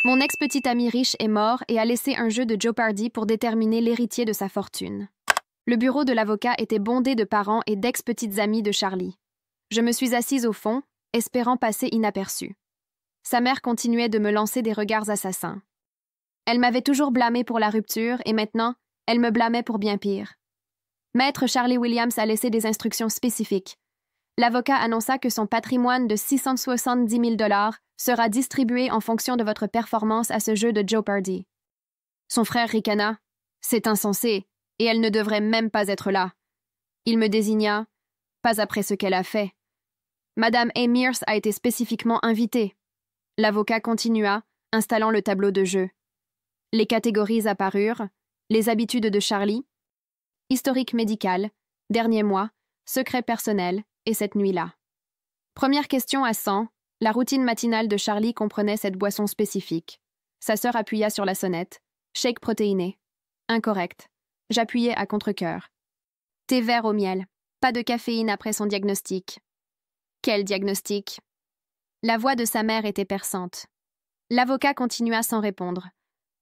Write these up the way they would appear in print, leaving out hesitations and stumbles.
Mon ex-petit ami riche est mort et a laissé un jeu de Jeopardy pour déterminer l'héritier de sa fortune. Le bureau de l'avocat était bondé de parents et d'ex-petites amies de Charlie. Je me suis assise au fond, espérant passer inaperçue. Sa mère continuait de me lancer des regards assassins. Elle m'avait toujours blâmée pour la rupture et maintenant, elle me blâmait pour bien pire. Maître Charlie Williams a laissé des instructions spécifiques. L'avocat annonça que son patrimoine de 670 000 $ sera distribué en fonction de votre performance à ce jeu de Jeopardy. Son frère ricana. C'est insensé, et elle ne devrait même pas être là. Il me désigna, pas après ce qu'elle a fait. Madame A. Mears a été spécifiquement invitée. L'avocat continua, installant le tableau de jeu. Les catégories apparurent, les habitudes de Charlie, historique médical, dernier mois, secret personnel, et cette nuit-là. Première question à 100, la routine matinale de Charlie comprenait cette boisson spécifique. Sa sœur appuya sur la sonnette. Shake protéiné. Incorrect. J'appuyais à contre-cœur. Thé vert au miel. Pas de caféine après son diagnostic. Quel diagnostic? La voix de sa mère était perçante. L'avocat continua sans répondre.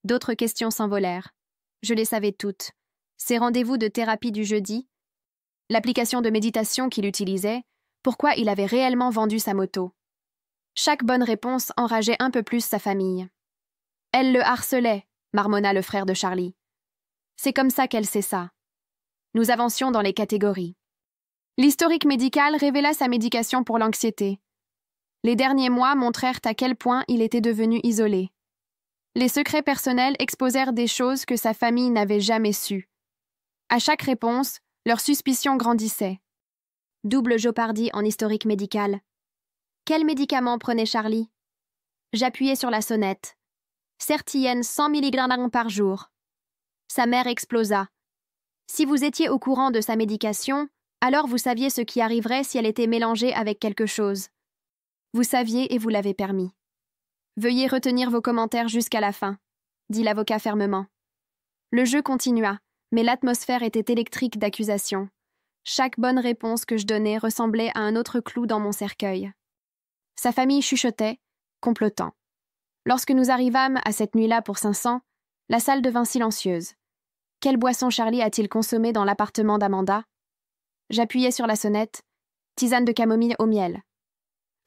D'autres questions s'envolèrent. Je les savais toutes. Ses rendez-vous de thérapie du jeudi, l'application de méditation qu'il utilisait, pourquoi il avait réellement vendu sa moto. Chaque bonne réponse enrageait un peu plus sa famille. Elle le harcelait, marmonna le frère de Charlie. C'est comme ça qu'elle sait ça. Nous avancions dans les catégories. L'historique médical révéla sa médication pour l'anxiété. Les derniers mois montrèrent à quel point il était devenu isolé. Les secrets personnels exposèrent des choses que sa famille n'avait jamais sues. À chaque réponse, leur suspicion grandissait. Double Jeopardy en historique médical. Quel médicament prenait Charlie? J'appuyais sur la sonnette. Certienne 100 mg par jour. Sa mère explosa. Si vous étiez au courant de sa médication, alors vous saviez ce qui arriverait si elle était mélangée avec quelque chose. Vous saviez et vous l'avez permis. Veuillez retenir vos commentaires jusqu'à la fin, dit l'avocat fermement. Le jeu continua, mais l'atmosphère était électrique d'accusation. Chaque bonne réponse que je donnais ressemblait à un autre clou dans mon cercueil. Sa famille chuchotait, complotant. Lorsque nous arrivâmes à cette nuit-là pour 500, la salle devint silencieuse. Quelle boisson Charlie a-t-il consommé dans l'appartement d'Amanda? J'appuyais sur la sonnette. Tisane de camomille au miel.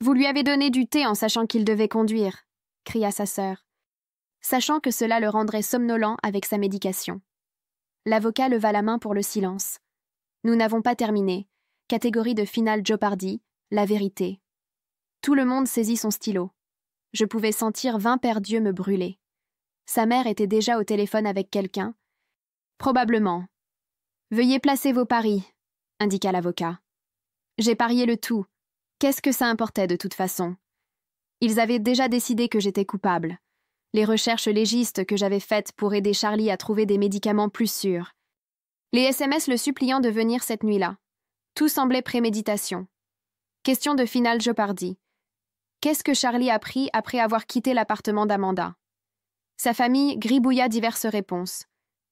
Vous lui avez donné du thé en sachant qu'il devait conduire, cria sa sœur, sachant que cela le rendrait somnolent avec sa médication. L'avocat leva la main pour le silence. Nous n'avons pas terminé. Catégorie de finale Jeopardy, la vérité. Tout le monde saisit son stylo. Je pouvais sentir 20 paires d'yeux me brûler. Sa mère était déjà au téléphone avec quelqu'un. Probablement. Veuillez placer vos paris, indiqua l'avocat. J'ai parié le tout. Qu'est-ce que ça importait de toute façon? Ils avaient déjà décidé que j'étais coupable. Les recherches légistes que j'avais faites pour aider Charlie à trouver des médicaments plus sûrs. Les SMS le suppliant de venir cette nuit-là. Tout semblait préméditation. Question de finale Jeopardy. Qu'est-ce que Charlie a pris après avoir quitté l'appartement d'Amanda? Sa famille gribouilla diverses réponses.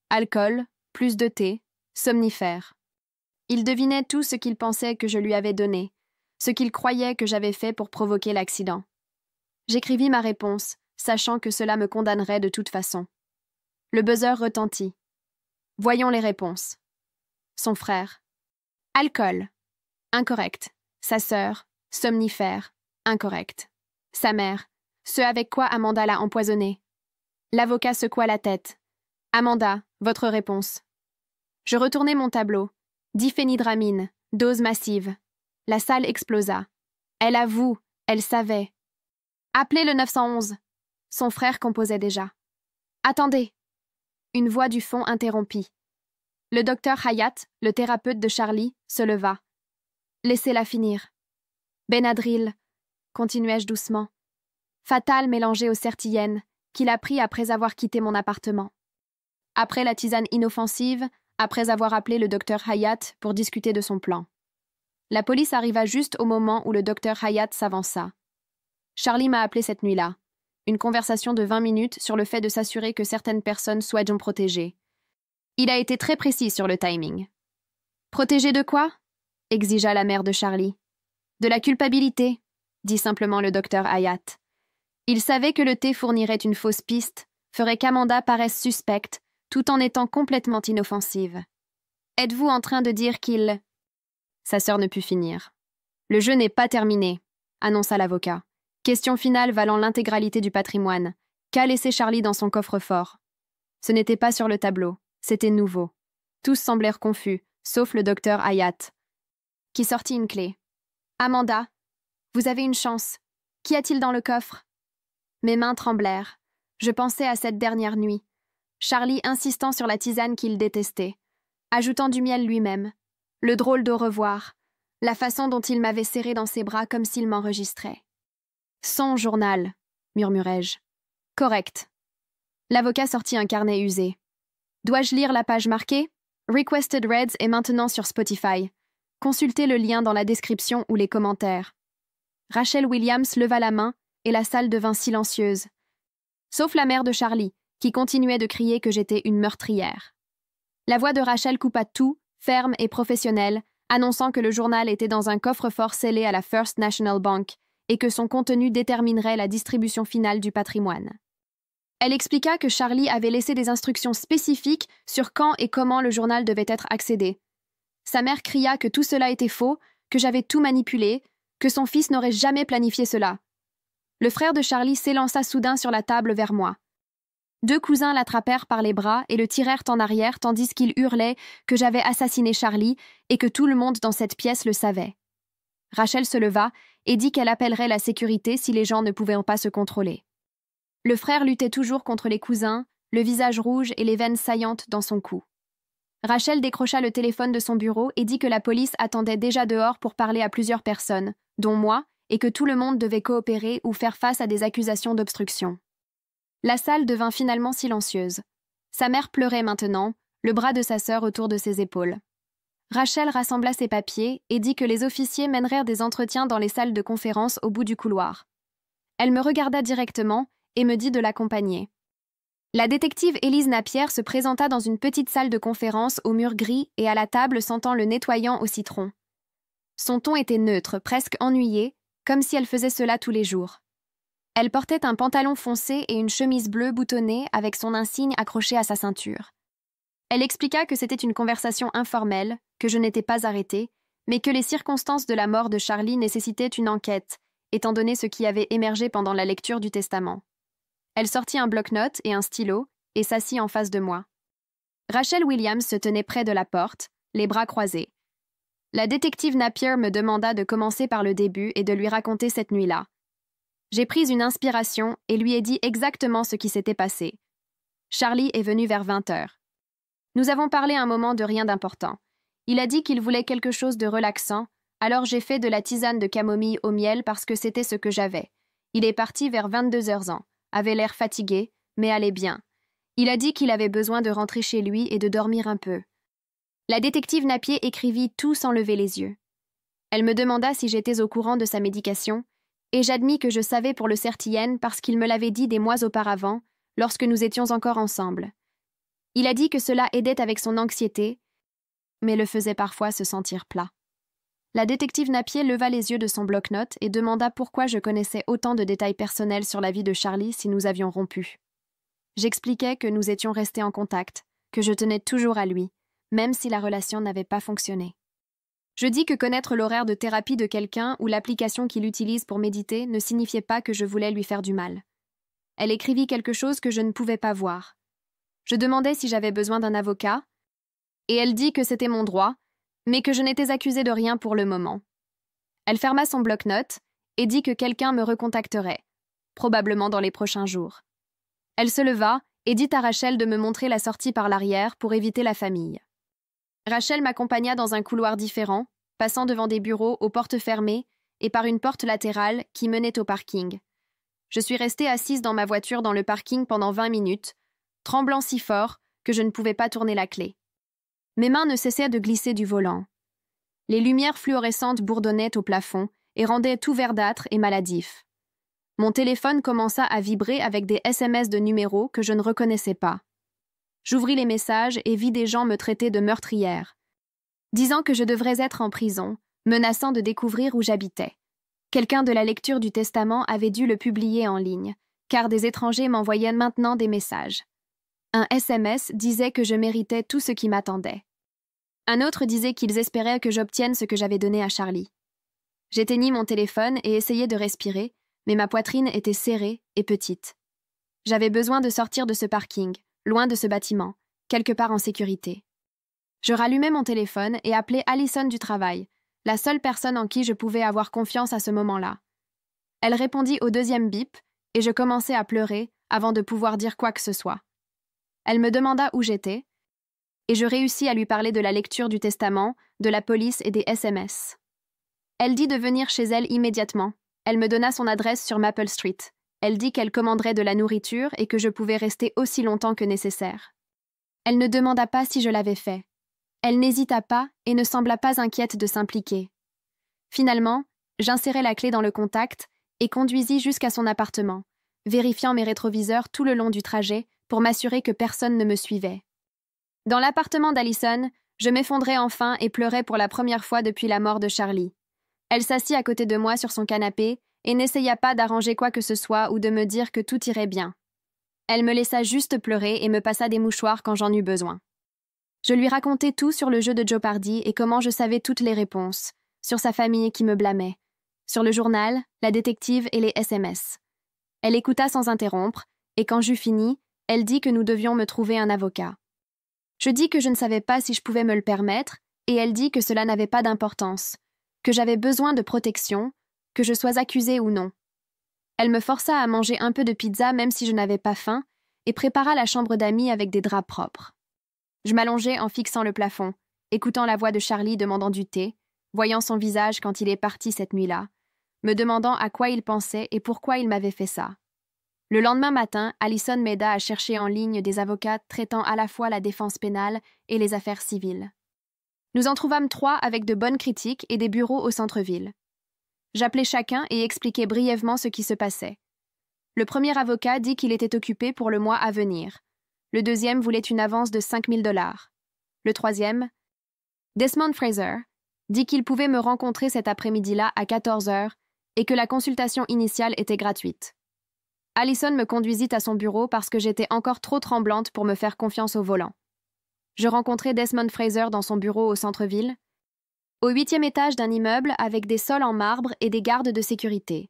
Alcool, plus de thé, somnifères. Il devinait tout ce qu'il pensait que je lui avais donné, ce qu'il croyait que j'avais fait pour provoquer l'accident. J'écrivis ma réponse, sachant que cela me condamnerait de toute façon. Le buzzer retentit. Voyons les réponses. Son frère. Alcool. Incorrect. Sa sœur. Somnifère. Incorrect. Sa mère. Ce avec quoi Amanda l'a empoisonné. L'avocat secoua la tête. Amanda, votre réponse. Je retournai mon tableau. Diphénhydramine. Dose massive. La salle explosa. Elle avoue. Elle savait. Appelez le 911. Son frère composait déjà. Attendez. Une voix du fond interrompit. Le docteur Hayat, le thérapeute de Charlie, se leva. Laissez-la finir. Benadryl, continuai-je doucement. Fatal mélangé aux certiennes, qu'il a pris après avoir quitté mon appartement. Après la tisane inoffensive, après avoir appelé le docteur Hayat pour discuter de son plan. La police arriva juste au moment où le docteur Hayat s'avança. Charlie m'a appelé cette nuit-là. Une conversation de 20 minutes sur le fait de s'assurer que certaines personnes soient protégées. Il a été très précis sur le timing. Protégé de quoi? Exigea la mère de Charlie. De la culpabilité, dit simplement le docteur Hayat. Il savait que le thé fournirait une fausse piste, ferait qu'Amanda paraisse suspecte, tout en étant complètement inoffensive. « Êtes-vous en train de dire qu'il… » Sa sœur ne put finir. « Le jeu n'est pas terminé », annonça l'avocat. Question finale valant l'intégralité du patrimoine. Qu'a laissé Charlie dans son coffre-fort? Ce n'était pas sur le tableau, c'était nouveau. Tous semblèrent confus, sauf le docteur Hayat, qui sortit une clé. « Amanda, vous avez une chance. Qu'y a-t-il dans le coffre ?» Mes mains tremblèrent. Je pensais à cette dernière nuit. Charlie insistant sur la tisane qu'il détestait, ajoutant du miel lui-même. Le drôle d'au revoir, la façon dont il m'avait serré dans ses bras comme s'il m'enregistrait. « Son journal », murmurai-je. « Correct. » L'avocat sortit un carnet usé. « Dois-je lire la page marquée? Requested Reads est maintenant sur Spotify. Consultez le lien dans la description ou les commentaires. » Rachel Williams leva la main et la salle devint silencieuse. Sauf la mère de Charlie, qui continuait de crier que j'étais une meurtrière. La voix de Rachel coupa tout, ferme et professionnelle, annonçant que le journal était dans un coffre-fort scellé à la First National Bank et que son contenu déterminerait la distribution finale du patrimoine. Elle expliqua que Charlie avait laissé des instructions spécifiques sur quand et comment le journal devait être accédé. Sa mère cria que tout cela était faux, que j'avais tout manipulé, que son fils n'aurait jamais planifié cela. Le frère de Charlie s'élança soudain sur la table vers moi. Deux cousins l'attrapèrent par les bras et le tirèrent en arrière tandis qu'il hurlait que j'avais assassiné Charlie et que tout le monde dans cette pièce le savait. Rachel se leva et dit qu'elle appellerait la sécurité si les gens ne pouvaient pas se contrôler. Le frère luttait toujours contre les cousins, le visage rouge et les veines saillantes dans son cou. Rachel décrocha le téléphone de son bureau et dit que la police attendait déjà dehors pour parler à plusieurs personnes, dont moi, et que tout le monde devait coopérer ou faire face à des accusations d'obstruction. La salle devint finalement silencieuse. Sa mère pleurait maintenant, le bras de sa sœur autour de ses épaules. Rachel rassembla ses papiers et dit que les officiers mèneraient des entretiens dans les salles de conférence au bout du couloir. Elle me regarda directement et me dit de l'accompagner. La détective Élise Napier se présenta dans une petite salle de conférence aux murs gris et à la table sentant le nettoyant au citron. Son ton était neutre, presque ennuyé, comme si elle faisait cela tous les jours. Elle portait un pantalon foncé et une chemise bleue boutonnée avec son insigne accroché à sa ceinture. Elle expliqua que c'était une conversation informelle, que je n'étais pas arrêtée, mais que les circonstances de la mort de Charlie nécessitaient une enquête, étant donné ce qui avait émergé pendant la lecture du testament. Elle sortit un bloc-notes et un stylo et s'assit en face de moi. Rachel Williams se tenait près de la porte, les bras croisés. La détective Napier me demanda de commencer par le début et de lui raconter cette nuit-là. J'ai pris une inspiration et lui ai dit exactement ce qui s'était passé. Charlie est venu vers 20h. Nous avons parlé un moment de rien d'important. Il a dit qu'il voulait quelque chose de relaxant, alors j'ai fait de la tisane de camomille au miel parce que c'était ce que j'avais. Il est parti vers 22h ans, avait l'air fatigué, mais allait bien. Il a dit qu'il avait besoin de rentrer chez lui et de dormir un peu. La détective Napier écrivit tout sans lever les yeux. Elle me demanda si j'étais au courant de sa médication, et j'admis que je savais pour le Certien parce qu'il me l'avait dit des mois auparavant, lorsque nous étions encore ensemble. Il a dit que cela aidait avec son anxiété, mais le faisait parfois se sentir plat. La détective Napier leva les yeux de son bloc-notes et demanda pourquoi je connaissais autant de détails personnels sur la vie de Charlie si nous avions rompu. J'expliquais que nous étions restés en contact, que je tenais toujours à lui, même si la relation n'avait pas fonctionné. Je dis que connaître l'horaire de thérapie de quelqu'un ou l'application qu'il utilise pour méditer ne signifiait pas que je voulais lui faire du mal. Elle écrivit quelque chose que je ne pouvais pas voir. Je demandais si j'avais besoin d'un avocat, et elle dit que c'était mon droit, mais que je n'étais accusée de rien pour le moment. Elle ferma son bloc-notes et dit que quelqu'un me recontacterait, probablement dans les prochains jours. Elle se leva et dit à Rachel de me montrer la sortie par l'arrière pour éviter la famille. Rachel m'accompagna dans un couloir différent, passant devant des bureaux aux portes fermées et par une porte latérale qui menait au parking. Je suis restée assise dans ma voiture dans le parking pendant 20 minutes, tremblant si fort que je ne pouvais pas tourner la clé. Mes mains ne cessaient de glisser du volant. Les lumières fluorescentes bourdonnaient au plafond et rendaient tout verdâtre et maladif. Mon téléphone commença à vibrer avec des SMS de numéros que je ne reconnaissais pas. J'ouvris les messages et vis des gens me traiter de meurtrière, disant que je devrais être en prison, menaçant de découvrir où j'habitais. Quelqu'un de la lecture du testament avait dû le publier en ligne, car des étrangers m'envoyaient maintenant des messages. Un SMS disait que je méritais tout ce qui m'attendait. Un autre disait qu'ils espéraient que j'obtienne ce que j'avais donné à Charlie. J'éteignis mon téléphone et essayai de respirer, mais ma poitrine était serrée et petite. J'avais besoin de sortir de ce parking, loin de ce bâtiment, quelque part en sécurité. Je rallumai mon téléphone et appelai Allison du travail, la seule personne en qui je pouvais avoir confiance à ce moment-là. Elle répondit au deuxième bip et je commençai à pleurer avant de pouvoir dire quoi que ce soit. Elle me demanda où j'étais et je réussis à lui parler de la lecture du testament, de la police et des SMS. Elle dit de venir chez elle immédiatement. Elle me donna son adresse sur Maple Street. Elle dit qu'elle commanderait de la nourriture et que je pouvais rester aussi longtemps que nécessaire. Elle ne demanda pas si je l'avais fait. Elle n'hésita pas et ne sembla pas inquiète de s'impliquer. Finalement, j'insérai la clé dans le contact et conduisis jusqu'à son appartement, vérifiant mes rétroviseurs tout le long du trajet pour m'assurer que personne ne me suivait. Dans l'appartement d'Allison, je m'effondrai enfin et pleurai pour la première fois depuis la mort de Charlie. Elle s'assit à côté de moi sur son canapé et n'essaya pas d'arranger quoi que ce soit ou de me dire que tout irait bien. Elle me laissa juste pleurer et me passa des mouchoirs quand j'en eus besoin. Je lui racontai tout sur le jeu de Jeopardy et comment je savais toutes les réponses, sur sa famille qui me blâmait, sur le journal, la détective et les SMS. Elle écouta sans interrompre, et quand j'eus fini, elle dit que nous devions me trouver un avocat. Je dis que je ne savais pas si je pouvais me le permettre, et elle dit que cela n'avait pas d'importance, que j'avais besoin de protection, que je sois accusée ou non. Elle me força à manger un peu de pizza même si je n'avais pas faim, et prépara la chambre d'amis avec des draps propres. Je m'allongeai en fixant le plafond, écoutant la voix de Charlie demandant du thé, voyant son visage quand il est parti cette nuit-là, me demandant à quoi il pensait et pourquoi il m'avait fait ça. Le lendemain matin, Allison m'aida à chercher en ligne des avocats traitant à la fois la défense pénale et les affaires civiles. Nous en trouvâmes 3 avec de bonnes critiques et des bureaux au centre-ville. J'appelai chacun et expliquai brièvement ce qui se passait. Le premier avocat dit qu'il était occupé pour le mois à venir. Le deuxième voulait une avance de $5 000. Le troisième, Desmond Fraser, dit qu'il pouvait me rencontrer cet après-midi-là à 14h et que la consultation initiale était gratuite. Allison me conduisit à son bureau parce que j'étais encore trop tremblante pour me faire confiance au volant. Je rencontrai Desmond Fraser dans son bureau au centre-ville, au 8e étage d'un immeuble avec des sols en marbre et des gardes de sécurité.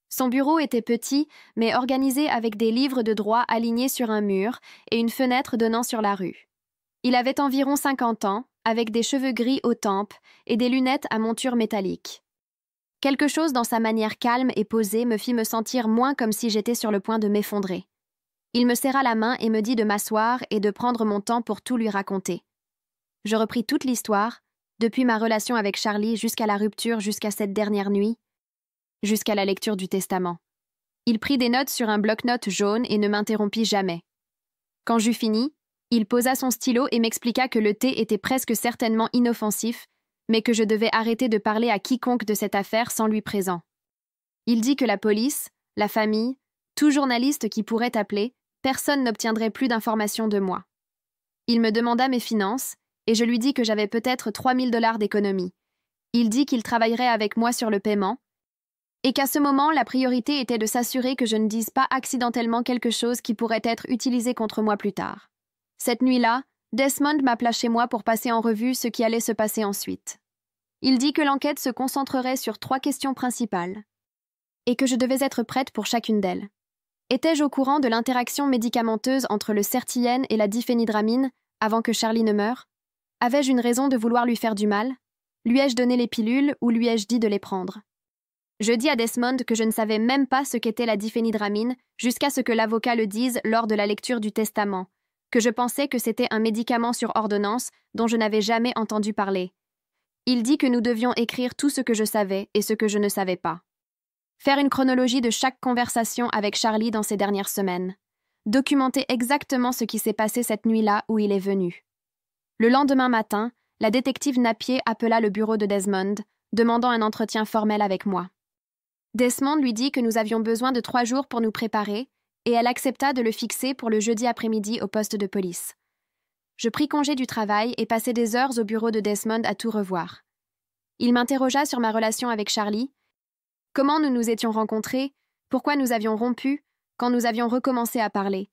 Son bureau était petit, mais organisé avec des livres de droit alignés sur un mur et une fenêtre donnant sur la rue. Il avait environ 50 ans, avec des cheveux gris aux tempes et des lunettes à monture métallique. Quelque chose dans sa manière calme et posée me fit me sentir moins comme si j'étais sur le point de m'effondrer. Il me serra la main et me dit de m'asseoir et de prendre mon temps pour tout lui raconter. Je repris toute l'histoire, depuis ma relation avec Charlie jusqu'à la rupture, jusqu'à cette dernière nuit, jusqu'à la lecture du testament. Il prit des notes sur un bloc-notes jaune et ne m'interrompit jamais. Quand j'eus fini, il posa son stylo et m'expliqua que le thé était presque certainement inoffensif, mais que je devais arrêter de parler à quiconque de cette affaire sans lui présent. Il dit que la police, la famille, tout journaliste qui pourrait appeler, personne n'obtiendrait plus d'informations de moi. Il me demanda mes finances, et je lui dis que j'avais peut-être $3 000 d'économie. Il dit qu'il travaillerait avec moi sur le paiement, et qu'à ce moment, la priorité était de s'assurer que je ne dise pas accidentellement quelque chose qui pourrait être utilisé contre moi plus tard. Cette nuit-là, Desmond m'appela chez moi pour passer en revue ce qui allait se passer ensuite. Il dit que l'enquête se concentrerait sur 3 questions principales, et que je devais être prête pour chacune d'elles. Étais-je au courant de l'interaction médicamenteuse entre le Certillène et la diphénhydramine avant que Charlie ne meure? Avais-je une raison de vouloir lui faire du mal? Lui ai-je donné les pilules ou lui ai-je dit de les prendre? Je dis à Desmond que je ne savais même pas ce qu'était la diphénhydramine jusqu'à ce que l'avocat le dise lors de la lecture du testament, que je pensais que c'était un médicament sur ordonnance dont je n'avais jamais entendu parler. Il dit que nous devions écrire tout ce que je savais et ce que je ne savais pas. Faire une chronologie de chaque conversation avec Charlie dans ces dernières semaines. Documenter exactement ce qui s'est passé cette nuit-là où il est venu. Le lendemain matin, la détective Napier appela le bureau de Desmond, demandant un entretien formel avec moi. Desmond lui dit que nous avions besoin de 3 jours pour nous préparer, et elle accepta de le fixer pour le jeudi après-midi au poste de police. Je pris congé du travail et passai des heures au bureau de Desmond à tout revoir. Il m'interrogea sur ma relation avec Charlie, comment nous nous étions rencontrés, pourquoi nous avions rompu, quand nous avions recommencé à parler.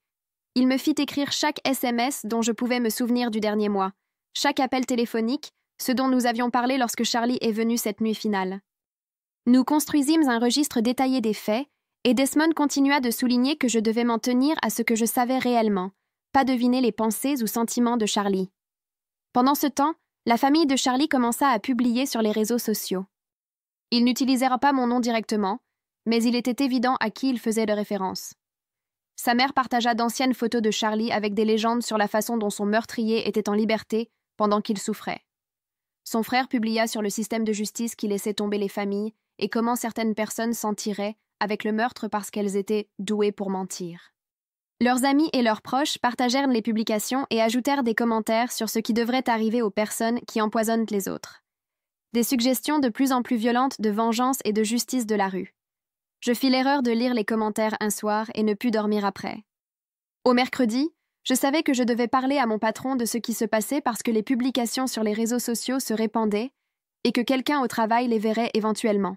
Il me fit écrire chaque SMS dont je pouvais me souvenir du dernier mois, chaque appel téléphonique, ce dont nous avions parlé lorsque Charlie est venu cette nuit finale. Nous construisîmes un registre détaillé des faits, et Desmond continua de souligner que je devais m'en tenir à ce que je savais réellement, pas deviner les pensées ou sentiments de Charlie. Pendant ce temps, la famille de Charlie commença à publier sur les réseaux sociaux. Ils n'utilisèrent pas mon nom directement, mais il était évident à qui ils faisaient de référence. Sa mère partagea d'anciennes photos de Charlie avec des légendes sur la façon dont son meurtrier était en liberté pendant qu'il souffrait. Son frère publia sur le système de justice qui laissait tomber les familles et comment certaines personnes s'en tiraient avec le meurtre parce qu'elles étaient douées pour mentir. Leurs amis et leurs proches partagèrent les publications et ajoutèrent des commentaires sur ce qui devrait arriver aux personnes qui empoisonnent les autres. Des suggestions de plus en plus violentes de vengeance et de justice de la rue. Je fis l'erreur de lire les commentaires un soir et ne pus dormir après. Au mercredi, je savais que je devais parler à mon patron de ce qui se passait parce que les publications sur les réseaux sociaux se répandaient et que quelqu'un au travail les verrait éventuellement.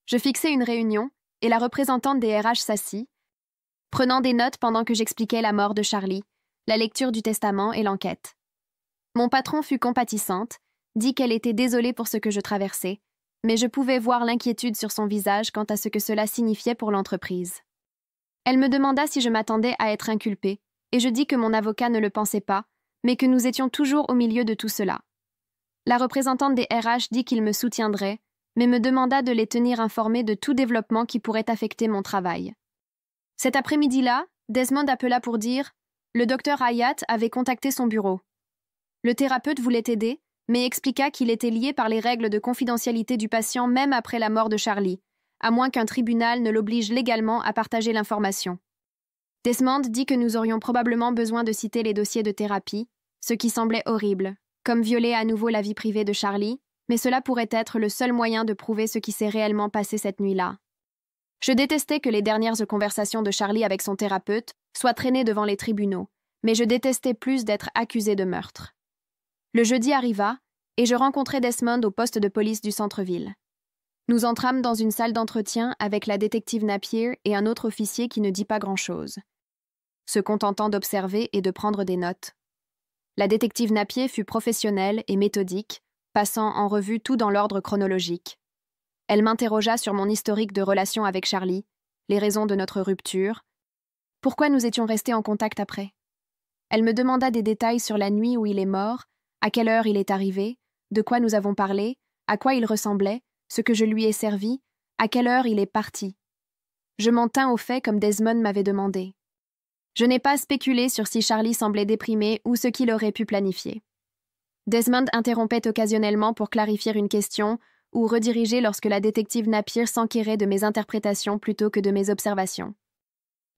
Je fixai une réunion et la représentante des RH s'assit, prenant des notes pendant que j'expliquais la mort de Charlie, la lecture du testament et l'enquête. Mon patron fut compatissante, dit qu'elle était désolée pour ce que je traversais, mais je pouvais voir l'inquiétude sur son visage quant à ce que cela signifiait pour l'entreprise. Elle me demanda si je m'attendais à être inculpée, et je dis que mon avocat ne le pensait pas, mais que nous étions toujours au milieu de tout cela. La représentante des RH dit qu'il me soutiendrait, mais me demanda de les tenir informés de tout développement qui pourrait affecter mon travail. Cet après-midi-là, Desmond appela pour dire « Le docteur Hayat avait contacté son bureau. Le thérapeute voulait aider, mais expliqua qu'il était lié par les règles de confidentialité du patient même après la mort de Charlie, à moins qu'un tribunal ne l'oblige légalement à partager l'information. Desmond dit que nous aurions probablement besoin de citer les dossiers de thérapie, ce qui semblait horrible, comme violer à nouveau la vie privée de Charlie, mais cela pourrait être le seul moyen de prouver ce qui s'est réellement passé cette nuit-là. Je détestais que les dernières conversations de Charlie avec son thérapeute soient traînées devant les tribunaux, mais je détestais plus d'être accusé de meurtre. Le jeudi arriva, et je rencontrai Desmond au poste de police du centre-ville. Nous entrâmes dans une salle d'entretien avec la détective Napier et un autre officier qui ne dit pas grand-chose, se contentant d'observer et de prendre des notes. La détective Napier fut professionnelle et méthodique, passant en revue tout dans l'ordre chronologique. Elle m'interrogea sur mon historique de relation avec Charlie, les raisons de notre rupture, pourquoi nous étions restés en contact après. Elle me demanda des détails sur la nuit où il est mort, à quelle heure il est arrivé, de quoi nous avons parlé, à quoi il ressemblait, ce que je lui ai servi, à quelle heure il est parti. Je m'en tins au fait comme Desmond m'avait demandé. Je n'ai pas spéculé sur si Charlie semblait déprimé ou ce qu'il aurait pu planifier. Desmond interrompait occasionnellement pour clarifier une question ou rediriger lorsque la détective Napier s'enquérait de mes interprétations plutôt que de mes observations.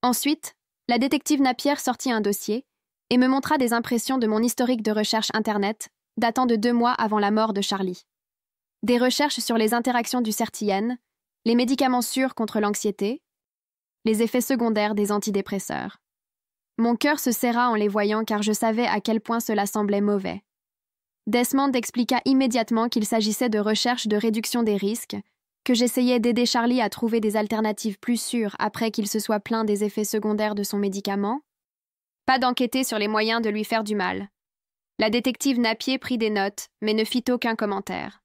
Ensuite, la détective Napier sortit un dossier et me montra des impressions de mon historique de recherche Internet, datant de 2 mois avant la mort de Charlie. Des recherches sur les interactions du certillène, les médicaments sûrs contre l'anxiété, les effets secondaires des antidépresseurs. Mon cœur se serra en les voyant car je savais à quel point cela semblait mauvais. Desmond expliqua immédiatement qu'il s'agissait de recherches de réduction des risques, que j'essayais d'aider Charlie à trouver des alternatives plus sûres après qu'il se soit plaint des effets secondaires de son médicament. Pas d'enquêter sur les moyens de lui faire du mal. La détective Napier prit des notes, mais ne fit aucun commentaire.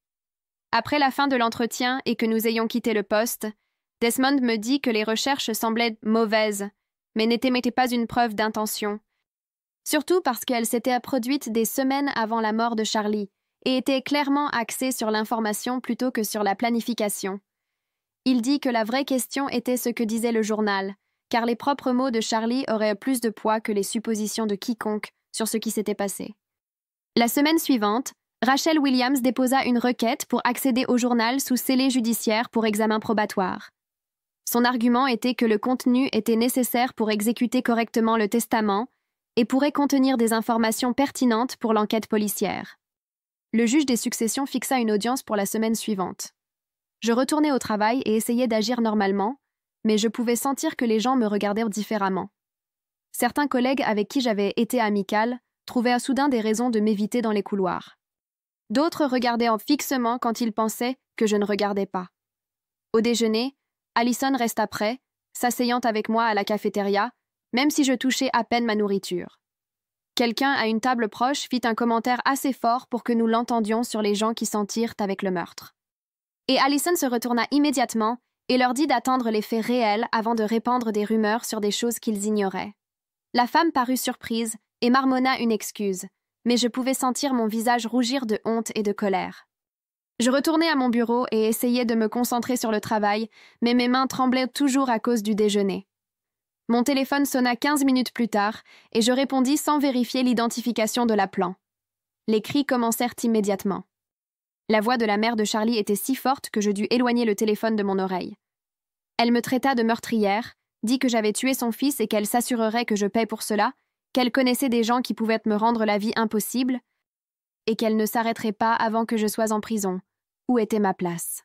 Après la fin de l'entretien et que nous ayons quitté le poste, Desmond me dit que les recherches semblaient mauvaises, mais n'étaient pas une preuve d'intention. Surtout parce qu'elles s'étaient produites des semaines avant la mort de Charlie et étaient clairement axées sur l'information plutôt que sur la planification. Il dit que la vraie question était ce que disait le journal, car les propres mots de Charlie auraient plus de poids que les suppositions de quiconque sur ce qui s'était passé. La semaine suivante, Rachel Williams déposa une requête pour accéder au journal sous scellé judiciaire pour examen probatoire. Son argument était que le contenu était nécessaire pour exécuter correctement le testament et pourrait contenir des informations pertinentes pour l'enquête policière. Le juge des successions fixa une audience pour la semaine suivante. Je retournai au travail et essayai d'agir normalement, mais je pouvais sentir que les gens me regardaient différemment. Certains collègues avec qui j'avais été amicale trouvaient soudain des raisons de m'éviter dans les couloirs. D'autres regardaient fixement quand ils pensaient que je ne regardais pas. Au déjeuner, Allison resta près, s'asseyant avec moi à la cafétéria, même si je touchais à peine ma nourriture. Quelqu'un à une table proche fit un commentaire assez fort pour que nous l'entendions sur les gens qui s'en tirent avec le meurtre. Et Allison se retourna immédiatement et leur dit d'attendre les faits réels avant de répandre des rumeurs sur des choses qu'ils ignoraient. La femme parut surprise et marmonna une excuse, mais je pouvais sentir mon visage rougir de honte et de colère. Je retournai à mon bureau et essayai de me concentrer sur le travail, mais mes mains tremblaient toujours à cause du déjeuner. Mon téléphone sonna 15 minutes plus tard et je répondis sans vérifier l'identification de l'appelant. Les cris commencèrent immédiatement. La voix de la mère de Charlie était si forte que je dus éloigner le téléphone de mon oreille. Elle me traita de meurtrière, dit que j'avais tué son fils et qu'elle s'assurerait que je paie pour cela, qu'elle connaissait des gens qui pouvaient me rendre la vie impossible, et qu'elle ne s'arrêterait pas avant que je sois en prison. Où était ma place?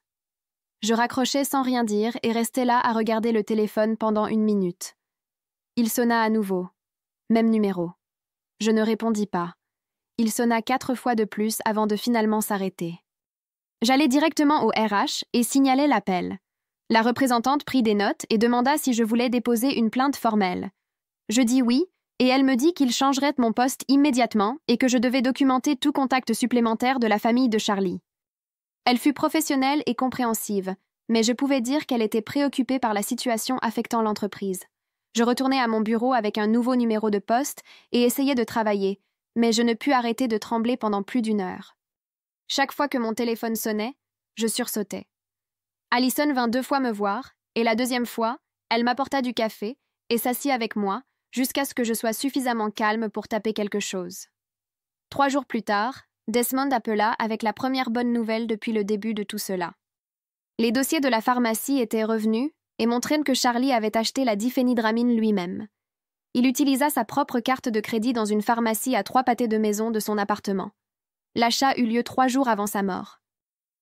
Je raccrochai sans rien dire et restai là à regarder le téléphone pendant 1 minute. Il sonna à nouveau. Même numéro. Je ne répondis pas. Il sonna 4 fois de plus avant de finalement s'arrêter. J'allai directement au RH et signalai l'appel. La représentante prit des notes et demanda si je voulais déposer une plainte formelle. Je dis oui, et elle me dit qu'il changerait mon poste immédiatement et que je devais documenter tout contact supplémentaire de la famille de Charlie. Elle fut professionnelle et compréhensive, mais je pouvais dire qu'elle était préoccupée par la situation affectant l'entreprise. Je retournai à mon bureau avec un nouveau numéro de poste et essayai de travailler, mais je ne pus arrêter de trembler pendant plus d'1 heure. Chaque fois que mon téléphone sonnait, je sursautais. Allison vint 2 fois me voir, et la 2e fois, elle m'apporta du café et s'assit avec moi jusqu'à ce que je sois suffisamment calme pour taper quelque chose. 3 jours plus tard, Desmond appela avec la première bonne nouvelle depuis le début de tout cela. Les dossiers de la pharmacie étaient revenus et montraient que Charlie avait acheté la diphénhydramine lui-même. Il utilisa sa propre carte de crédit dans une pharmacie à 3 pâtés de maison de son appartement. L'achat eut lieu 3 jours avant sa mort.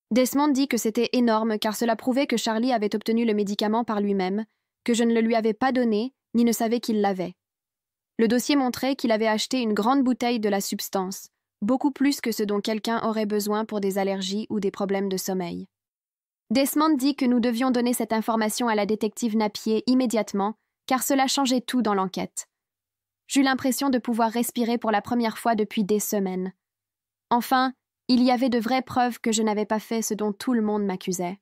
Desmond dit que c'était énorme car cela prouvait que Charlie avait obtenu le médicament par lui-même, que je ne le lui avais pas donné ni ne savais qu'il l'avait. Le dossier montrait qu'il avait acheté une grande bouteille de la substance, beaucoup plus que ce dont quelqu'un aurait besoin pour des allergies ou des problèmes de sommeil. Desmond dit que nous devions donner cette information à la détective Napier immédiatement, car cela changeait tout dans l'enquête. J'eus l'impression de pouvoir respirer pour la première fois depuis des semaines. Enfin, il y avait de vraies preuves que je n'avais pas fait ce dont tout le monde m'accusait.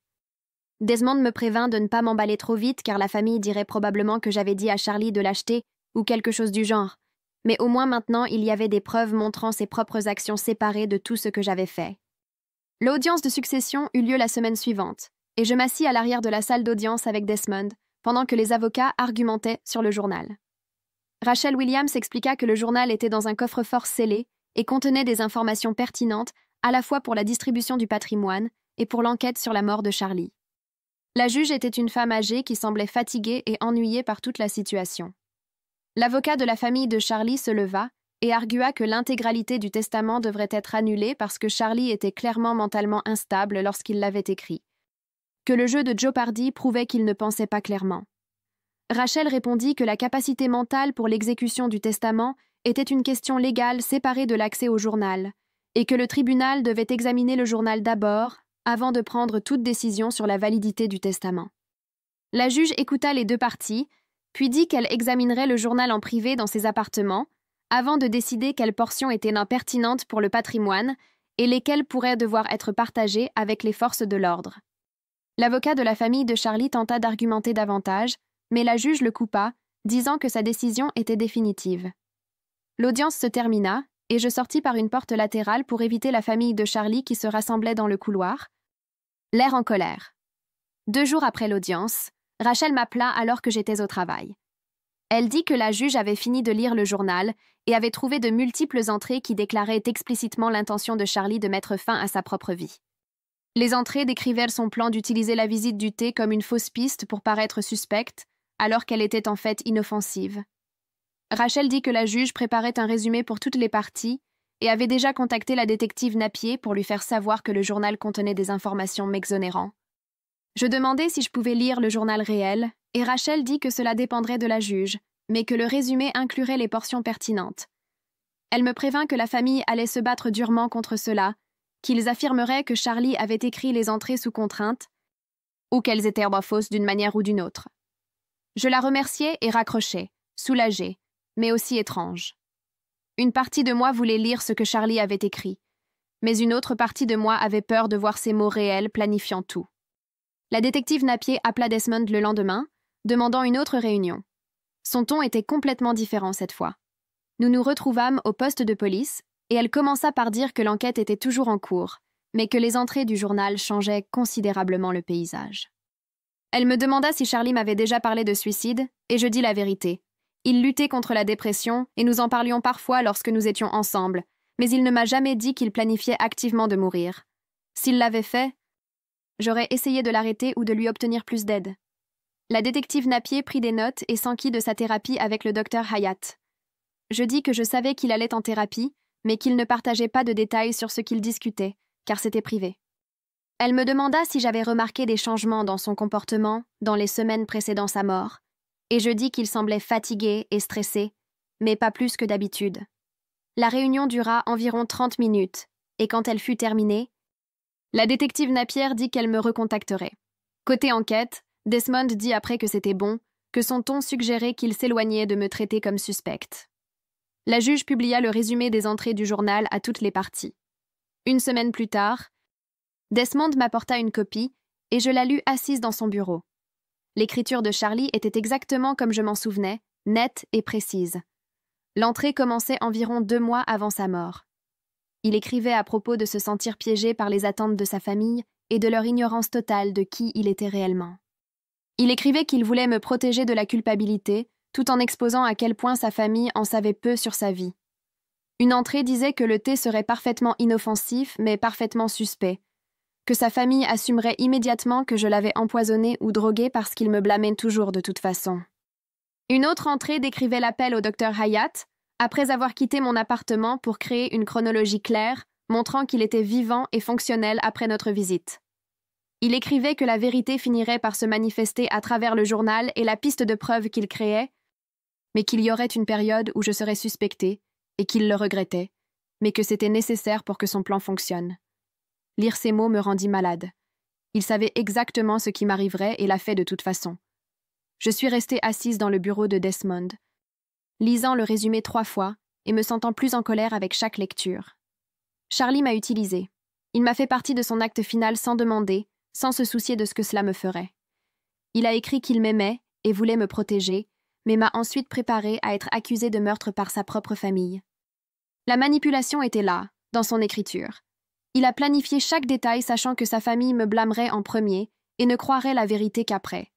Desmond me prévint de ne pas m'emballer trop vite car la famille dirait probablement que j'avais dit à Charlie de l'acheter ou quelque chose du genre. Mais au moins maintenant, il y avait des preuves montrant ses propres actions séparées de tout ce que j'avais fait. L'audience de succession eut lieu la semaine suivante, et je m'assis à l'arrière de la salle d'audience avec Desmond, pendant que les avocats argumentaient sur le journal. Rachel Williams expliqua que le journal était dans un coffre-fort scellé et contenait des informations pertinentes à la fois pour la distribution du patrimoine et pour l'enquête sur la mort de Charlie. La juge était une femme âgée qui semblait fatiguée et ennuyée par toute la situation. L'avocat de la famille de Charlie se leva et argua que l'intégralité du testament devrait être annulée parce que Charlie était clairement mentalement instable lorsqu'il l'avait écrit, que le jeu de Jeopardy prouvait qu'il ne pensait pas clairement. Rachel répondit que la capacité mentale pour l'exécution du testament était une question légale séparée de l'accès au journal, et que le tribunal devait examiner le journal d'abord avant de prendre toute décision sur la validité du testament. La juge écouta les 2 parties, puis dit qu'elle examinerait le journal en privé dans ses appartements, avant de décider quelles portions étaient impertinentes pour le patrimoine et lesquelles pourraient devoir être partagées avec les forces de l'ordre. L'avocat de la famille de Charlie tenta d'argumenter davantage, mais la juge le coupa, disant que sa décision était définitive. L'audience se termina, et je sortis par une porte latérale pour éviter la famille de Charlie qui se rassemblait dans le couloir, l'air en colère. 2 jours après l'audience, Rachel m'appela alors que j'étais au travail. Elle dit que la juge avait fini de lire le journal et avait trouvé de multiples entrées qui déclaraient explicitement l'intention de Charlie de mettre fin à sa propre vie. Les entrées décrivaient son plan d'utiliser la visite du thé comme une fausse piste pour paraître suspecte, alors qu'elle était en fait inoffensive. Rachel dit que la juge préparait un résumé pour toutes les parties et avait déjà contacté la détective Napier pour lui faire savoir que le journal contenait des informations m'exonérant. Je demandai si je pouvais lire le journal réel, et Rachel dit que cela dépendrait de la juge, mais que le résumé inclurait les portions pertinentes. Elle me prévint que la famille allait se battre durement contre cela, qu'ils affirmeraient que Charlie avait écrit les entrées sous contrainte, ou qu'elles étaient fausses d'une manière ou d'une autre. Je la remerciais et raccrochais, soulagée, mais aussi étrange. Une partie de moi voulait lire ce que Charlie avait écrit, mais une autre partie de moi avait peur de voir ces mots réels planifiant tout. La détective Napier appela Desmond le lendemain, demandant une autre réunion. Son ton était complètement différent cette fois. Nous nous retrouvâmes au poste de police, et elle commença par dire que l'enquête était toujours en cours, mais que les entrées du journal changeaient considérablement le paysage. Elle me demanda si Charlie m'avait déjà parlé de suicide, et je dis la vérité. Il luttait contre la dépression, et nous en parlions parfois lorsque nous étions ensemble, mais il ne m'a jamais dit qu'il planifiait activement de mourir. S'il l'avait fait, j'aurais essayé de l'arrêter ou de lui obtenir plus d'aide. La détective Napier prit des notes et s'enquit de sa thérapie avec le docteur Hayat. Je dis que je savais qu'il allait en thérapie, mais qu'il ne partageait pas de détails sur ce qu'il discutait, car c'était privé. Elle me demanda si j'avais remarqué des changements dans son comportement dans les semaines précédant sa mort, et je dis qu'il semblait fatigué et stressé, mais pas plus que d'habitude. La réunion dura environ 30 minutes, et quand elle fut terminée, la détective Napier dit qu'elle me recontacterait. Côté enquête, Desmond dit après que c'était bon, que son ton suggérait qu'il s'éloignait de me traiter comme suspecte. La juge publia le résumé des entrées du journal à toutes les parties. Une semaine plus tard, Desmond m'apporta une copie et je la lus assise dans son bureau. L'écriture de Charlie était exactement comme je m'en souvenais, nette et précise. L'entrée commençait environ 2 mois avant sa mort. Il écrivait à propos de se sentir piégé par les attentes de sa famille et de leur ignorance totale de qui il était réellement. Il écrivait qu'il voulait me protéger de la culpabilité, tout en exposant à quel point sa famille en savait peu sur sa vie. Une entrée disait que le thé serait parfaitement inoffensif, mais parfaitement suspect, que sa famille assumerait immédiatement que je l'avais empoisonné ou drogué parce qu'il me blâmait toujours de toute façon. Une autre entrée décrivait l'appel au docteur Hayat, après avoir quitté mon appartement pour créer une chronologie claire, montrant qu'il était vivant et fonctionnel après notre visite. Il écrivait que la vérité finirait par se manifester à travers le journal et la piste de preuve qu'il créait, mais qu'il y aurait une période où je serais suspectée, et qu'il le regrettait, mais que c'était nécessaire pour que son plan fonctionne. Lire ces mots me rendit malade. Il savait exactement ce qui m'arriverait et l'a fait de toute façon. Je suis restée assise dans le bureau de Desmond, lisant le résumé 3 fois et me sentant plus en colère avec chaque lecture. Charlie m'a utilisée. Il m'a fait partie de son acte final sans demander, sans se soucier de ce que cela me ferait. Il a écrit qu'il m'aimait et voulait me protéger, mais m'a ensuite préparée à être accusée de meurtre par sa propre famille. La manipulation était là, dans son écriture. Il a planifié chaque détail sachant que sa famille me blâmerait en premier et ne croirait la vérité qu'après.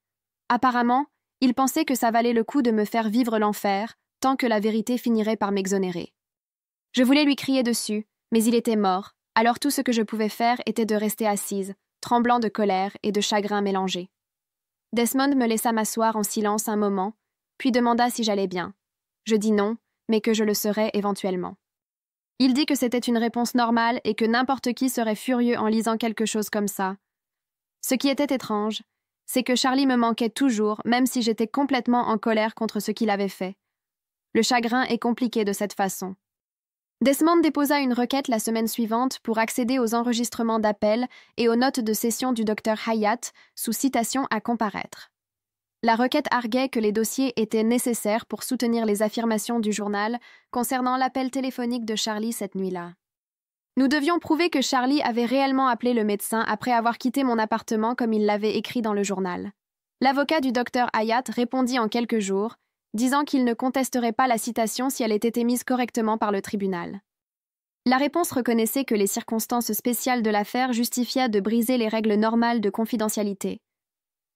Apparemment, il pensait que ça valait le coup de me faire vivre l'enfer tant que la vérité finirait par m'exonérer. Je voulais lui crier dessus, mais il était mort, alors tout ce que je pouvais faire était de rester assise, tremblant de colère et de chagrin mélangés. Desmond me laissa m'asseoir en silence un moment, puis demanda si j'allais bien. Je dis non, mais que je le serais éventuellement. Il dit que c'était une réponse normale et que n'importe qui serait furieux en lisant quelque chose comme ça. Ce qui était étrange, c'est que Charlie me manquait toujours, même si j'étais complètement en colère contre ce qu'il avait fait. Le chagrin est compliqué de cette façon. Desmond déposa une requête la semaine suivante pour accéder aux enregistrements d'appels et aux notes de session du docteur Hayat sous citation à comparaître. La requête arguait que les dossiers étaient nécessaires pour soutenir les affirmations du journal concernant l'appel téléphonique de Charlie cette nuit-là. Nous devions prouver que Charlie avait réellement appelé le médecin après avoir quitté mon appartement comme il l'avait écrit dans le journal. L'avocat du docteur Hayat répondit en quelques jours, disant qu'il ne contesterait pas la citation si elle était émise correctement par le tribunal. La réponse reconnaissait que les circonstances spéciales de l'affaire justifiaient de briser les règles normales de confidentialité.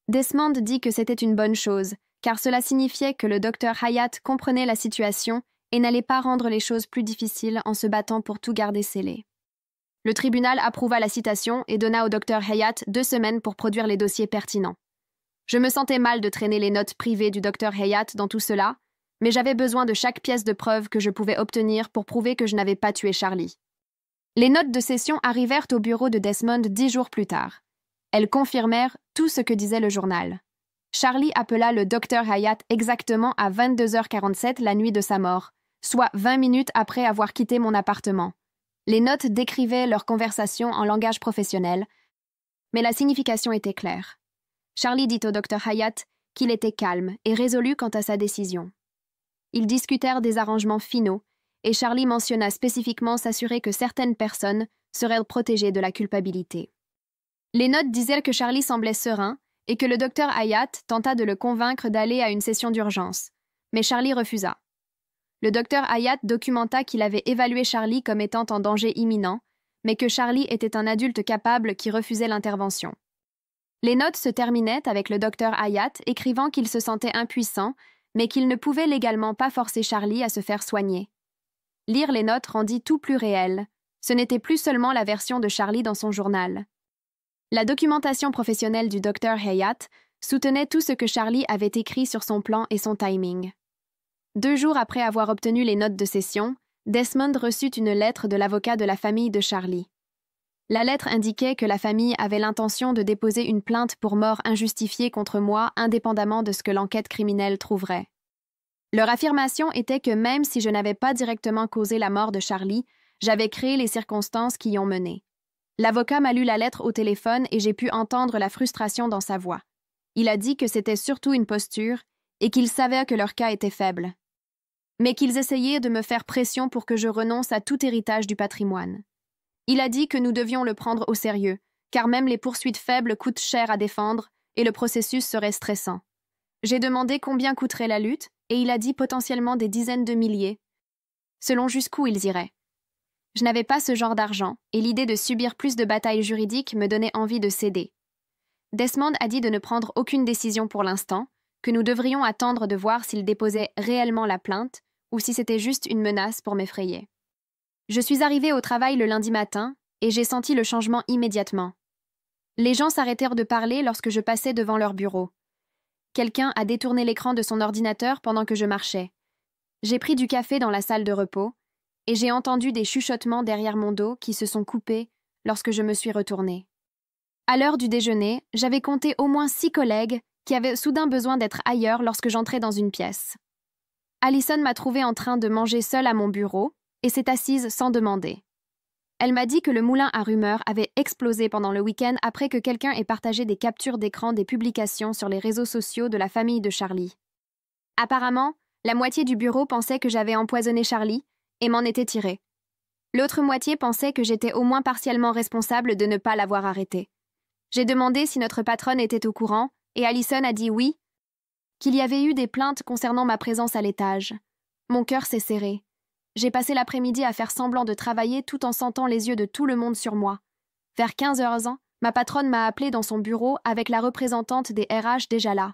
Desmond dit que c'était une bonne chose, car cela signifiait que le docteur Hayat comprenait la situation et n'allait pas rendre les choses plus difficiles en se battant pour tout garder scellé. Le tribunal approuva la citation et donna au docteur Hayat 2 semaines pour produire les dossiers pertinents. Je me sentais mal de traîner les notes privées du docteur Hayat dans tout cela, mais j'avais besoin de chaque pièce de preuve que je pouvais obtenir pour prouver que je n'avais pas tué Charlie. Les notes de session arrivèrent au bureau de Desmond 10 jours plus tard. Elles confirmèrent tout ce que disait le journal. Charlie appela le docteur Hayat exactement à 22h47 la nuit de sa mort, soit 20 minutes après avoir quitté mon appartement. Les notes décrivaient leur conversation en langage professionnel, mais la signification était claire. Charlie dit au docteur Hayat qu'il était calme et résolu quant à sa décision. Ils discutèrent des arrangements finaux et Charlie mentionna spécifiquement s'assurer que certaines personnes seraient protégées de la culpabilité. Les notes disaient que Charlie semblait serein et que le docteur Hayat tenta de le convaincre d'aller à une session d'urgence, mais Charlie refusa. Le docteur Hayat documenta qu'il avait évalué Charlie comme étant en danger imminent, mais que Charlie était un adulte capable qui refusait l'intervention. Les notes se terminaient avec le docteur Hayat écrivant qu'il se sentait impuissant, mais qu'il ne pouvait légalement pas forcer Charlie à se faire soigner. Lire les notes rendit tout plus réel. Ce n'était plus seulement la version de Charlie dans son journal. La documentation professionnelle du docteur Hayat soutenait tout ce que Charlie avait écrit sur son plan et son timing. 2 jours après avoir obtenu les notes de session, Desmond reçut une lettre de l'avocat de la famille de Charlie. La lettre indiquait que la famille avait l'intention de déposer une plainte pour mort injustifiée contre moi indépendamment de ce que l'enquête criminelle trouverait. Leur affirmation était que même si je n'avais pas directement causé la mort de Charlie, j'avais créé les circonstances qui y ont mené. L'avocat m'a lu la lettre au téléphone et j'ai pu entendre la frustration dans sa voix. Il a dit que c'était surtout une posture et qu'il savait que leur cas était faible, mais qu'ils essayaient de me faire pression pour que je renonce à tout héritage du patrimoine. Il a dit que nous devions le prendre au sérieux, car même les poursuites faibles coûtent cher à défendre et le processus serait stressant. J'ai demandé combien coûterait la lutte et il a dit potentiellement des dizaines de milliers, selon jusqu'où ils iraient. Je n'avais pas ce genre d'argent et l'idée de subir plus de batailles juridiques me donnait envie de céder. Desmond a dit de ne prendre aucune décision pour l'instant, que nous devrions attendre de voir s'il déposait réellement la plainte ou si c'était juste une menace pour m'effrayer. Je suis arrivée au travail le lundi matin et j'ai senti le changement immédiatement. Les gens s'arrêtèrent de parler lorsque je passais devant leur bureau. Quelqu'un a détourné l'écran de son ordinateur pendant que je marchais. J'ai pris du café dans la salle de repos et j'ai entendu des chuchotements derrière mon dos qui se sont coupés lorsque je me suis retournée. À l'heure du déjeuner, j'avais compté au moins 6 collègues qui avaient soudain besoin d'être ailleurs lorsque j'entrais dans une pièce. Allison m'a trouvée en train de manger seule à mon bureau et s'est assise sans demander. Elle m'a dit que le moulin à rumeurs avait explosé pendant le week-end après que quelqu'un ait partagé des captures d'écran des publications sur les réseaux sociaux de la famille de Charlie. Apparemment, la moitié du bureau pensait que j'avais empoisonné Charlie et m'en était tirée. L'autre moitié pensait que j'étais au moins partiellement responsable de ne pas l'avoir arrêté. J'ai demandé si notre patronne était au courant et Allison a dit oui, qu'il y avait eu des plaintes concernant ma présence à l'étage. Mon cœur s'est serré. J'ai passé l'après-midi à faire semblant de travailler tout en sentant les yeux de tout le monde sur moi. Vers 15h, ma patronne m'a appelée dans son bureau avec la représentante des RH déjà là.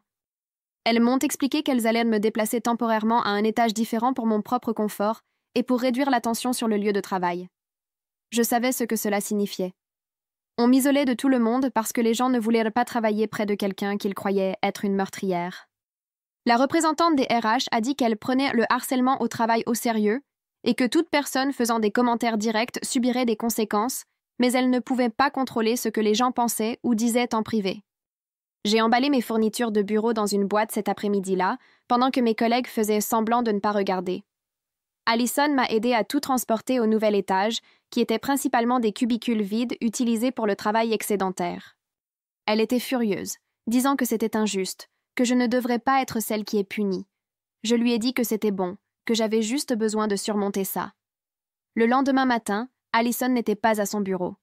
Elles m'ont expliqué qu'elles allaient me déplacer temporairement à un étage différent pour mon propre confort et pour réduire la tension sur le lieu de travail. Je savais ce que cela signifiait. On m'isolait de tout le monde parce que les gens ne voulaient pas travailler près de quelqu'un qu'ils croyaient être une meurtrière. La représentante des RH a dit qu'elle prenait le harcèlement au travail au sérieux et que toute personne faisant des commentaires directs subirait des conséquences, mais elle ne pouvait pas contrôler ce que les gens pensaient ou disaient en privé. J'ai emballé mes fournitures de bureau dans une boîte cet après-midi-là, pendant que mes collègues faisaient semblant de ne pas regarder. Allison m'a aidé à tout transporter au nouvel étage, qui était principalement des cubicules vides utilisés pour le travail excédentaire. Elle était furieuse, disant que c'était injuste, que je ne devrais pas être celle qui est punie. Je lui ai dit que c'était bon, que j'avais juste besoin de surmonter ça. Le lendemain matin, Allison n'était pas à son bureau.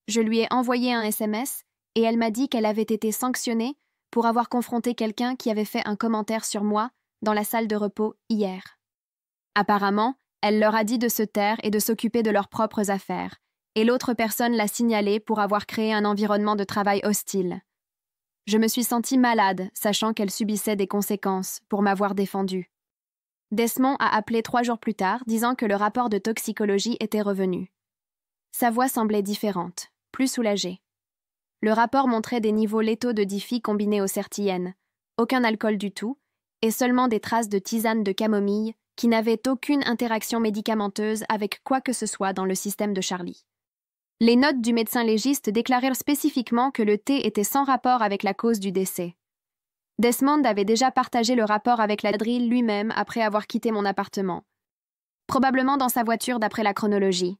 Je lui ai envoyé un SMS et elle m'a dit qu'elle avait été sanctionnée pour avoir confronté quelqu'un qui avait fait un commentaire sur moi dans la salle de repos hier. Apparemment, elle leur a dit de se taire et de s'occuper de leurs propres affaires, et l'autre personne l'a signalée pour avoir créé un environnement de travail hostile. Je me suis sentie malade, sachant qu'elle subissait des conséquences pour m'avoir défendue. Desmond a appelé 3 jours plus tard, disant que le rapport de toxicologie était revenu. Sa voix semblait différente, plus soulagée. Le rapport montrait des niveaux létaux de diffie combinés aux certillènes, aucun alcool du tout, et seulement des traces de tisane de camomille qui n'avaient aucune interaction médicamenteuse avec quoi que ce soit dans le système de Charlie. Les notes du médecin légiste déclarèrent spécifiquement que le thé était sans rapport avec la cause du décès. Desmond avait déjà partagé le rapport avec l'adril lui-même après avoir quitté mon appartement. Probablement dans sa voiture d'après la chronologie.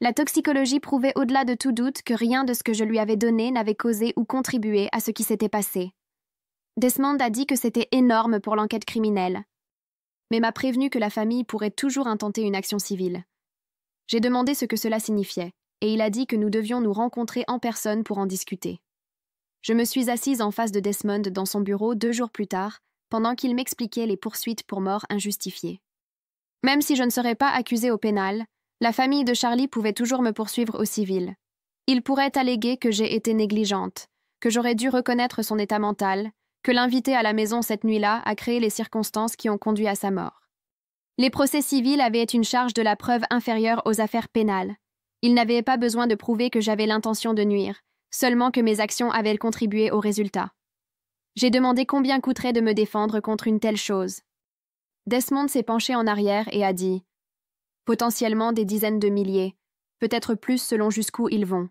La toxicologie prouvait au-delà de tout doute que rien de ce que je lui avais donné n'avait causé ou contribué à ce qui s'était passé. Desmond a dit que c'était énorme pour l'enquête criminelle, mais m'a prévenu que la famille pourrait toujours intenter une action civile. J'ai demandé ce que cela signifiait, et il a dit que nous devions nous rencontrer en personne pour en discuter. Je me suis assise en face de Desmond dans son bureau 2 jours plus tard, pendant qu'il m'expliquait les poursuites pour mort injustifiée. Même si je ne serais pas accusée au pénal, la famille de Charlie pouvait toujours me poursuivre au civil. Ils pourraient alléguer que j'ai été négligente, que j'aurais dû reconnaître son état mental, que l'inviter à la maison cette nuit-là a créé les circonstances qui ont conduit à sa mort. Les procès civils avaient une charge de la preuve inférieure aux affaires pénales. Ils n'avaient pas besoin de prouver que j'avais l'intention de nuire, seulement que mes actions avaient contribué au résultat. J'ai demandé combien coûterait de me défendre contre une telle chose. Desmond s'est penché en arrière et a dit « Potentiellement des dizaines de milliers, peut-être plus selon jusqu'où ils vont.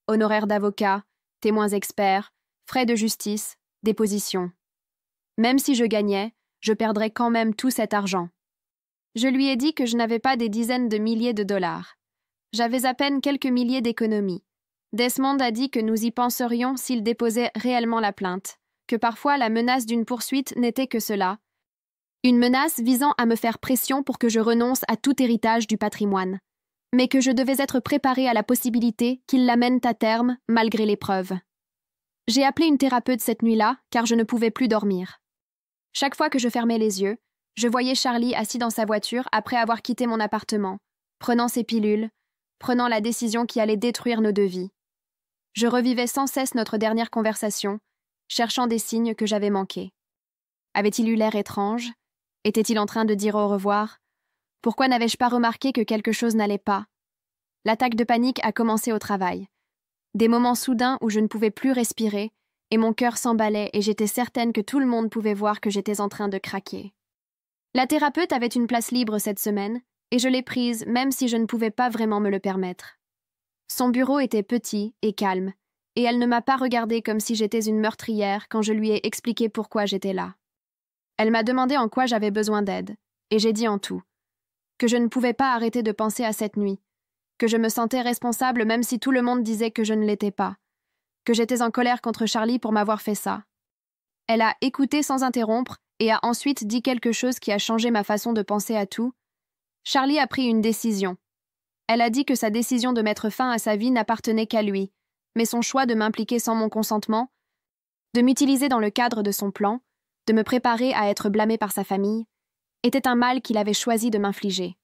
Honoraires d'avocats, témoins experts, frais de justice, dépositions. Même si je gagnais, je perdrais quand même tout cet argent. » Je lui ai dit que je n'avais pas des dizaines de milliers de dollars. J'avais à peine quelques milliers d'économies. Desmond a dit que nous y penserions s'il déposait réellement la plainte, que parfois la menace d'une poursuite n'était que cela, une menace visant à me faire pression pour que je renonce à tout héritage du patrimoine, mais que je devais être préparée à la possibilité qu'il l'amène à terme malgré les preuves. J'ai appelé une thérapeute cette nuit-là car je ne pouvais plus dormir. Chaque fois que je fermais les yeux, je voyais Charlie assis dans sa voiture après avoir quitté mon appartement, prenant ses pilules, prenant la décision qui allait détruire nos 2 vies. Je revivais sans cesse notre dernière conversation, cherchant des signes que j'avais manqués. Avait-il eu l'air étrange? Était-il en train de dire au revoir? Pourquoi n'avais-je pas remarqué que quelque chose n'allait pas? L'attaque de panique a commencé au travail. Des moments soudains où je ne pouvais plus respirer, et mon cœur s'emballait et j'étais certaine que tout le monde pouvait voir que j'étais en train de craquer. La thérapeute avait une place libre cette semaine, et je l'ai prise même si je ne pouvais pas vraiment me le permettre. Son bureau était petit et calme, et elle ne m'a pas regardée comme si j'étais une meurtrière quand je lui ai expliqué pourquoi j'étais là. Elle m'a demandé en quoi j'avais besoin d'aide, et j'ai dit en tout. Que je ne pouvais pas arrêter de penser à cette nuit, que je me sentais responsable même si tout le monde disait que je ne l'étais pas, que j'étais en colère contre Charlie pour m'avoir fait ça. Elle a écouté sans interrompre et a ensuite dit quelque chose qui a changé ma façon de penser à tout. Charlie a pris une décision. Elle a dit que sa décision de mettre fin à sa vie n'appartenait qu'à lui, mais son choix de m'impliquer sans mon consentement, de m'utiliser dans le cadre de son plan, de me préparer à être blâmé par sa famille, était un mal qu'il avait choisi de m'infliger.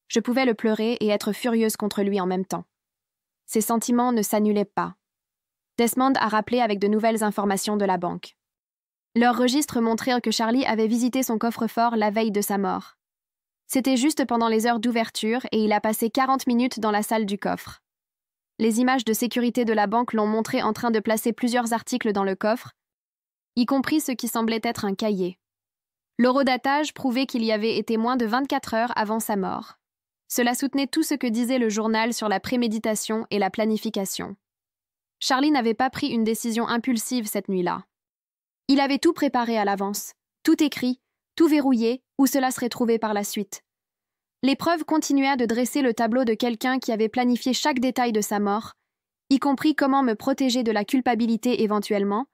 Je pouvais le pleurer et être furieuse contre lui en même temps. Ses sentiments ne s'annulaient pas. Desmond a rappelé avec de nouvelles informations de la banque. Leurs registres montrèrent que Charlie avait visité son coffre-fort la veille de sa mort. C'était juste pendant les heures d'ouverture et il a passé 40 minutes dans la salle du coffre. Les images de sécurité de la banque l'ont montré en train de placer plusieurs articles dans le coffre, y compris ce qui semblait être un cahier. L'horodatage prouvait qu'il y avait été moins de 24 heures avant sa mort. Cela soutenait tout ce que disait le journal sur la préméditation et la planification. Charlie n'avait pas pris une décision impulsive cette nuit-là. Il avait tout préparé à l'avance, tout écrit, tout verrouillé, où cela serait trouvé par la suite. Les preuves continuèrent de dresser le tableau de quelqu'un qui avait planifié chaque détail de sa mort, y compris comment me protéger de la culpabilité éventuellement,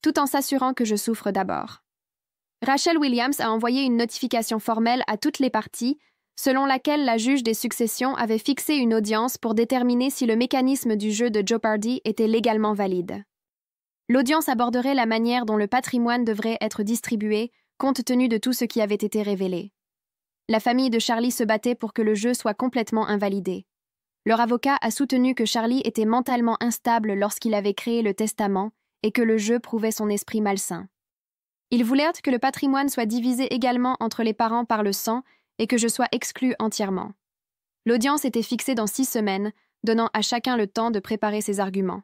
tout en s'assurant que je souffre d'abord. Rachel Williams a envoyé une notification formelle à toutes les parties, selon laquelle la juge des successions avait fixé une audience pour déterminer si le mécanisme du jeu de Jeopardy était légalement valide. L'audience aborderait la manière dont le patrimoine devrait être distribué, compte tenu de tout ce qui avait été révélé. La famille de Charlie se battait pour que le jeu soit complètement invalidé. Leur avocat a soutenu que Charlie était mentalement instable lorsqu'il avait créé le testament et que le jeu prouvait son esprit malsain. Ils voulaient que le patrimoine soit divisé également entre les parents par le sang et que je sois exclue entièrement. L'audience était fixée dans 6 semaines, donnant à chacun le temps de préparer ses arguments.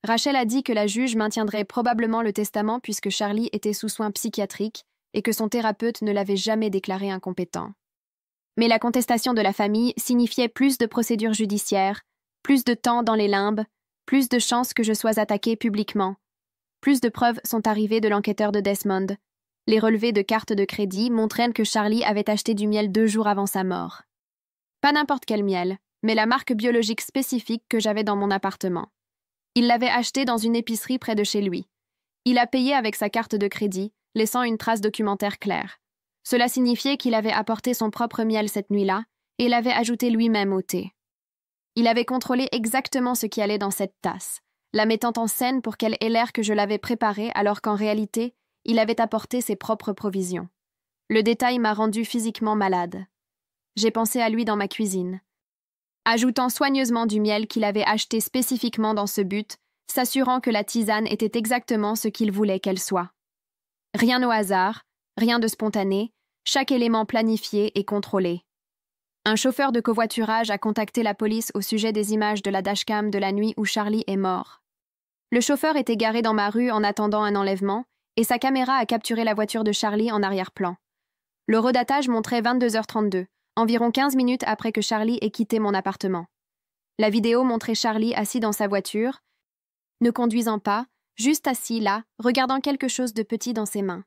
Rachel a dit que la juge maintiendrait probablement le testament puisque Charlie était sous soins psychiatriques et que son thérapeute ne l'avait jamais déclaré incompétent. Mais la contestation de la famille signifiait plus de procédures judiciaires, plus de temps dans les limbes, plus de chances que je sois attaquée publiquement. Plus de preuves sont arrivées de l'enquêteur de Desmond. Les relevés de cartes de crédit montraient que Charlie avait acheté du miel 2 jours avant sa mort. Pas n'importe quel miel, mais la marque biologique spécifique que j'avais dans mon appartement. Il l'avait acheté dans une épicerie près de chez lui. Il a payé avec sa carte de crédit, laissant une trace documentaire claire. Cela signifiait qu'il avait apporté son propre miel cette nuit-là et l'avait ajouté lui-même au thé. Il avait contrôlé exactement ce qui allait dans cette tasse, la mettant en scène pour qu'elle ait l'air que je l'avais préparée alors qu'en réalité, il avait apporté ses propres provisions. Le détail m'a rendu physiquement malade. J'ai pensé à lui dans ma cuisine, ajoutant soigneusement du miel qu'il avait acheté spécifiquement dans ce but, s'assurant que la tisane était exactement ce qu'il voulait qu'elle soit. Rien au hasard, rien de spontané, chaque élément planifié et contrôlé. Un chauffeur de covoiturage a contacté la police au sujet des images de la dashcam de la nuit où Charlie est mort. Le chauffeur était garé dans ma rue en attendant un enlèvement et sa caméra a capturé la voiture de Charlie en arrière-plan. Le redatage montrait 22h32, environ 15 minutes après que Charlie ait quitté mon appartement. La vidéo montrait Charlie assis dans sa voiture, ne conduisant pas, juste assis là, regardant quelque chose de petit dans ses mains.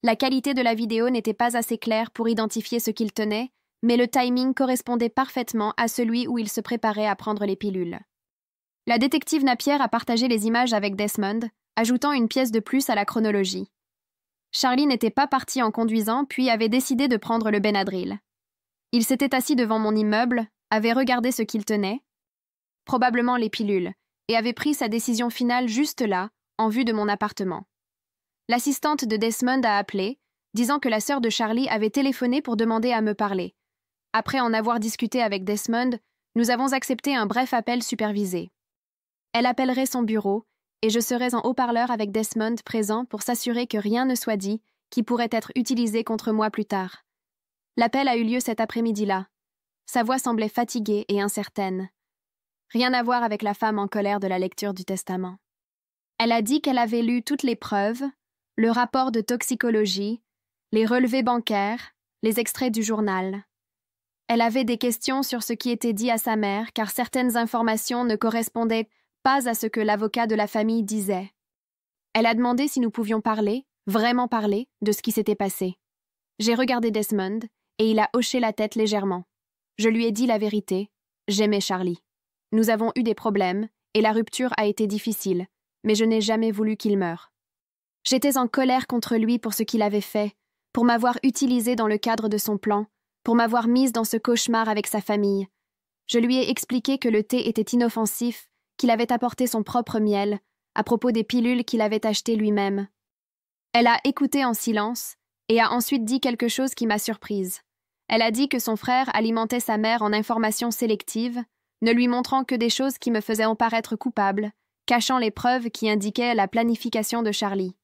La qualité de la vidéo n'était pas assez claire pour identifier ce qu'il tenait, mais le timing correspondait parfaitement à celui où il se préparait à prendre les pilules. La détective Napier a partagé les images avec Desmond, ajoutant une pièce de plus à la chronologie. Charlie n'était pas parti en conduisant, puis avait décidé de prendre le Benadryl. Il s'était assis devant mon immeuble, avait regardé ce qu'il tenait, probablement les pilules, et avait pris sa décision finale juste là, en vue de mon appartement. L'assistante de Desmond a appelé, disant que la sœur de Charlie avait téléphoné pour demander à me parler. Après en avoir discuté avec Desmond, nous avons accepté un bref appel supervisé. Elle appellerait son bureau, et je serais en haut-parleur avec Desmond présent pour s'assurer que rien ne soit dit qui pourrait être utilisé contre moi plus tard. L'appel a eu lieu cet après-midi-là. Sa voix semblait fatiguée et incertaine. Rien à voir avec la femme en colère de la lecture du testament. Elle a dit qu'elle avait lu toutes les preuves, le rapport de toxicologie, les relevés bancaires, les extraits du journal. Elle avait des questions sur ce qui était dit à sa mère car certaines informations ne correspondaient pas à ce que l'avocat de la famille disait. Elle a demandé si nous pouvions parler, vraiment parler, de ce qui s'était passé. J'ai regardé Desmond et il a hoché la tête légèrement. Je lui ai dit la vérité. J'aimais Charlie. Nous avons eu des problèmes et la rupture a été difficile, mais je n'ai jamais voulu qu'il meure. J'étais en colère contre lui pour ce qu'il avait fait, pour m'avoir utilisé dans le cadre de son plan, pour m'avoir mise dans ce cauchemar avec sa famille. Je lui ai expliqué que le thé était inoffensif, qu'il avait apporté son propre miel, à propos des pilules qu'il avait achetées lui-même. Elle a écouté en silence et a ensuite dit quelque chose qui m'a surprise. Elle a dit que son frère alimentait sa mère en informations sélectives, ne lui montrant que des choses qui me faisaient en paraître coupable, cachant les preuves qui indiquaient la planification de Charlie.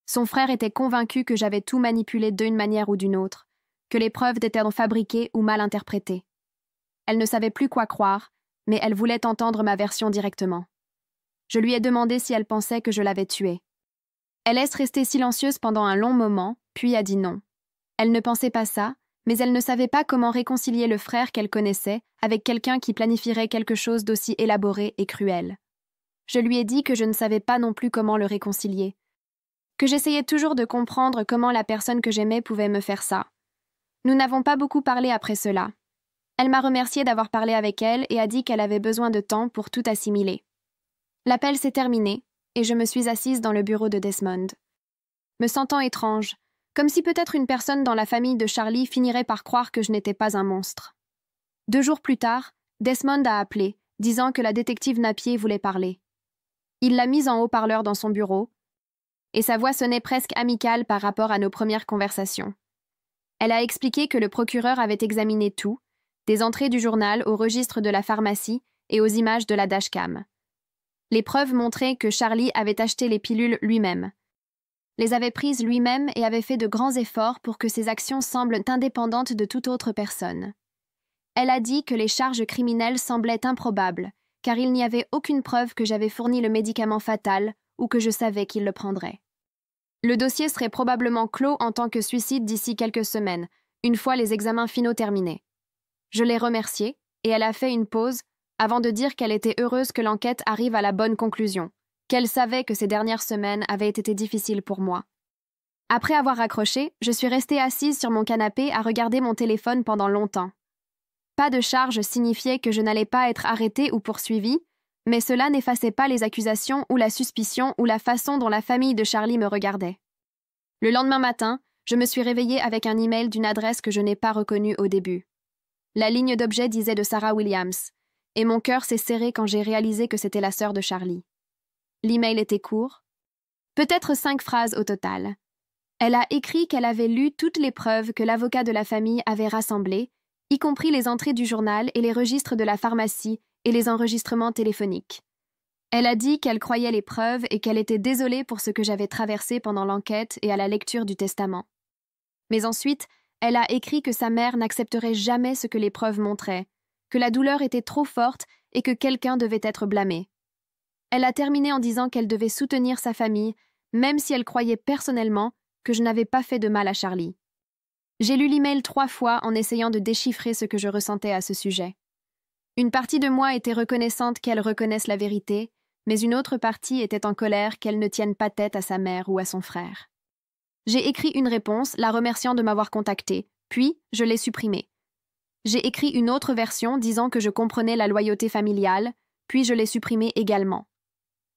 Son frère était convaincu que j'avais tout manipulé d'une manière ou d'une autre, que les preuves étaient fabriquées ou mal interprétées. Elle ne savait plus quoi croire, mais elle voulait entendre ma version directement. Je lui ai demandé si elle pensait que je l'avais tué. Elle laisse rester silencieuse pendant un long moment, puis a dit non. Elle ne pensait pas ça, mais elle ne savait pas comment réconcilier le frère qu'elle connaissait avec quelqu'un qui planifierait quelque chose d'aussi élaboré et cruel. Je lui ai dit que je ne savais pas non plus comment le réconcilier, que j'essayais toujours de comprendre comment la personne que j'aimais pouvait me faire ça. Nous n'avons pas beaucoup parlé après cela. Elle m'a remercié d'avoir parlé avec elle et a dit qu'elle avait besoin de temps pour tout assimiler. L'appel s'est terminé et je me suis assise dans le bureau de Desmond. Me sentant étrange, comme si peut-être une personne dans la famille de Charlie finirait par croire que je n'étais pas un monstre. 2 jours plus tard, Desmond a appelé, disant que la détective Napier voulait parler. Il l'a mise en haut-parleur dans son bureau, et sa voix sonnait presque amicale par rapport à nos premières conversations. Elle a expliqué que le procureur avait examiné tout, des entrées du journal au registre de la pharmacie et aux images de la dashcam. Les preuves montraient que Charlie avait acheté les pilules lui-même, les avait prises lui-même et avait fait de grands efforts pour que ses actions semblent indépendantes de toute autre personne. Elle a dit que les charges criminelles semblaient improbables, car il n'y avait aucune preuve que j'avais fourni le médicament fatal ou que je savais qu'il le prendrait. Le dossier serait probablement clos en tant que suicide d'ici quelques semaines, une fois les examens finaux terminés. Je l'ai remerciée, et elle a fait une pause, avant de dire qu'elle était heureuse que l'enquête arrive à la bonne conclusion, qu'elle savait que ces dernières semaines avaient été difficiles pour moi. Après avoir raccroché, je suis restée assise sur mon canapé à regarder mon téléphone pendant longtemps. Pas de charge signifiait que je n'allais pas être arrêtée ou poursuivie, Mais cela n'effaçait pas les accusations ou la suspicion ou la façon dont la famille de Charlie me regardait. Le lendemain matin, je me suis réveillée avec un email d'une adresse que je n'ai pas reconnue au début. La ligne d'objet disait de Sarah Williams, et mon cœur s'est serré quand j'ai réalisé que c'était la sœur de Charlie. L'email était court, peut-être 5 phrases au total. Elle a écrit qu'elle avait lu toutes les preuves que l'avocat de la famille avait rassemblées, y compris les entrées du journal et les registres de la pharmacie et les enregistrements téléphoniques. Elle a dit qu'elle croyait les preuves et qu'elle était désolée pour ce que j'avais traversé pendant l'enquête et à la lecture du testament. Mais ensuite, elle a écrit que sa mère n'accepterait jamais ce que les preuves montraient, que la douleur était trop forte et que quelqu'un devait être blâmé. Elle a terminé en disant qu'elle devait soutenir sa famille, même si elle croyait personnellement que je n'avais pas fait de mal à Charlie. J'ai lu l'email 3 fois en essayant de déchiffrer ce que je ressentais à ce sujet. Une partie de moi était reconnaissante qu'elle reconnaisse la vérité, mais une autre partie était en colère qu'elle ne tienne pas tête à sa mère ou à son frère. J'ai écrit une réponse, la remerciant de m'avoir contactée, puis je l'ai supprimée. J'ai écrit une autre version disant que je comprenais la loyauté familiale, puis je l'ai supprimée également.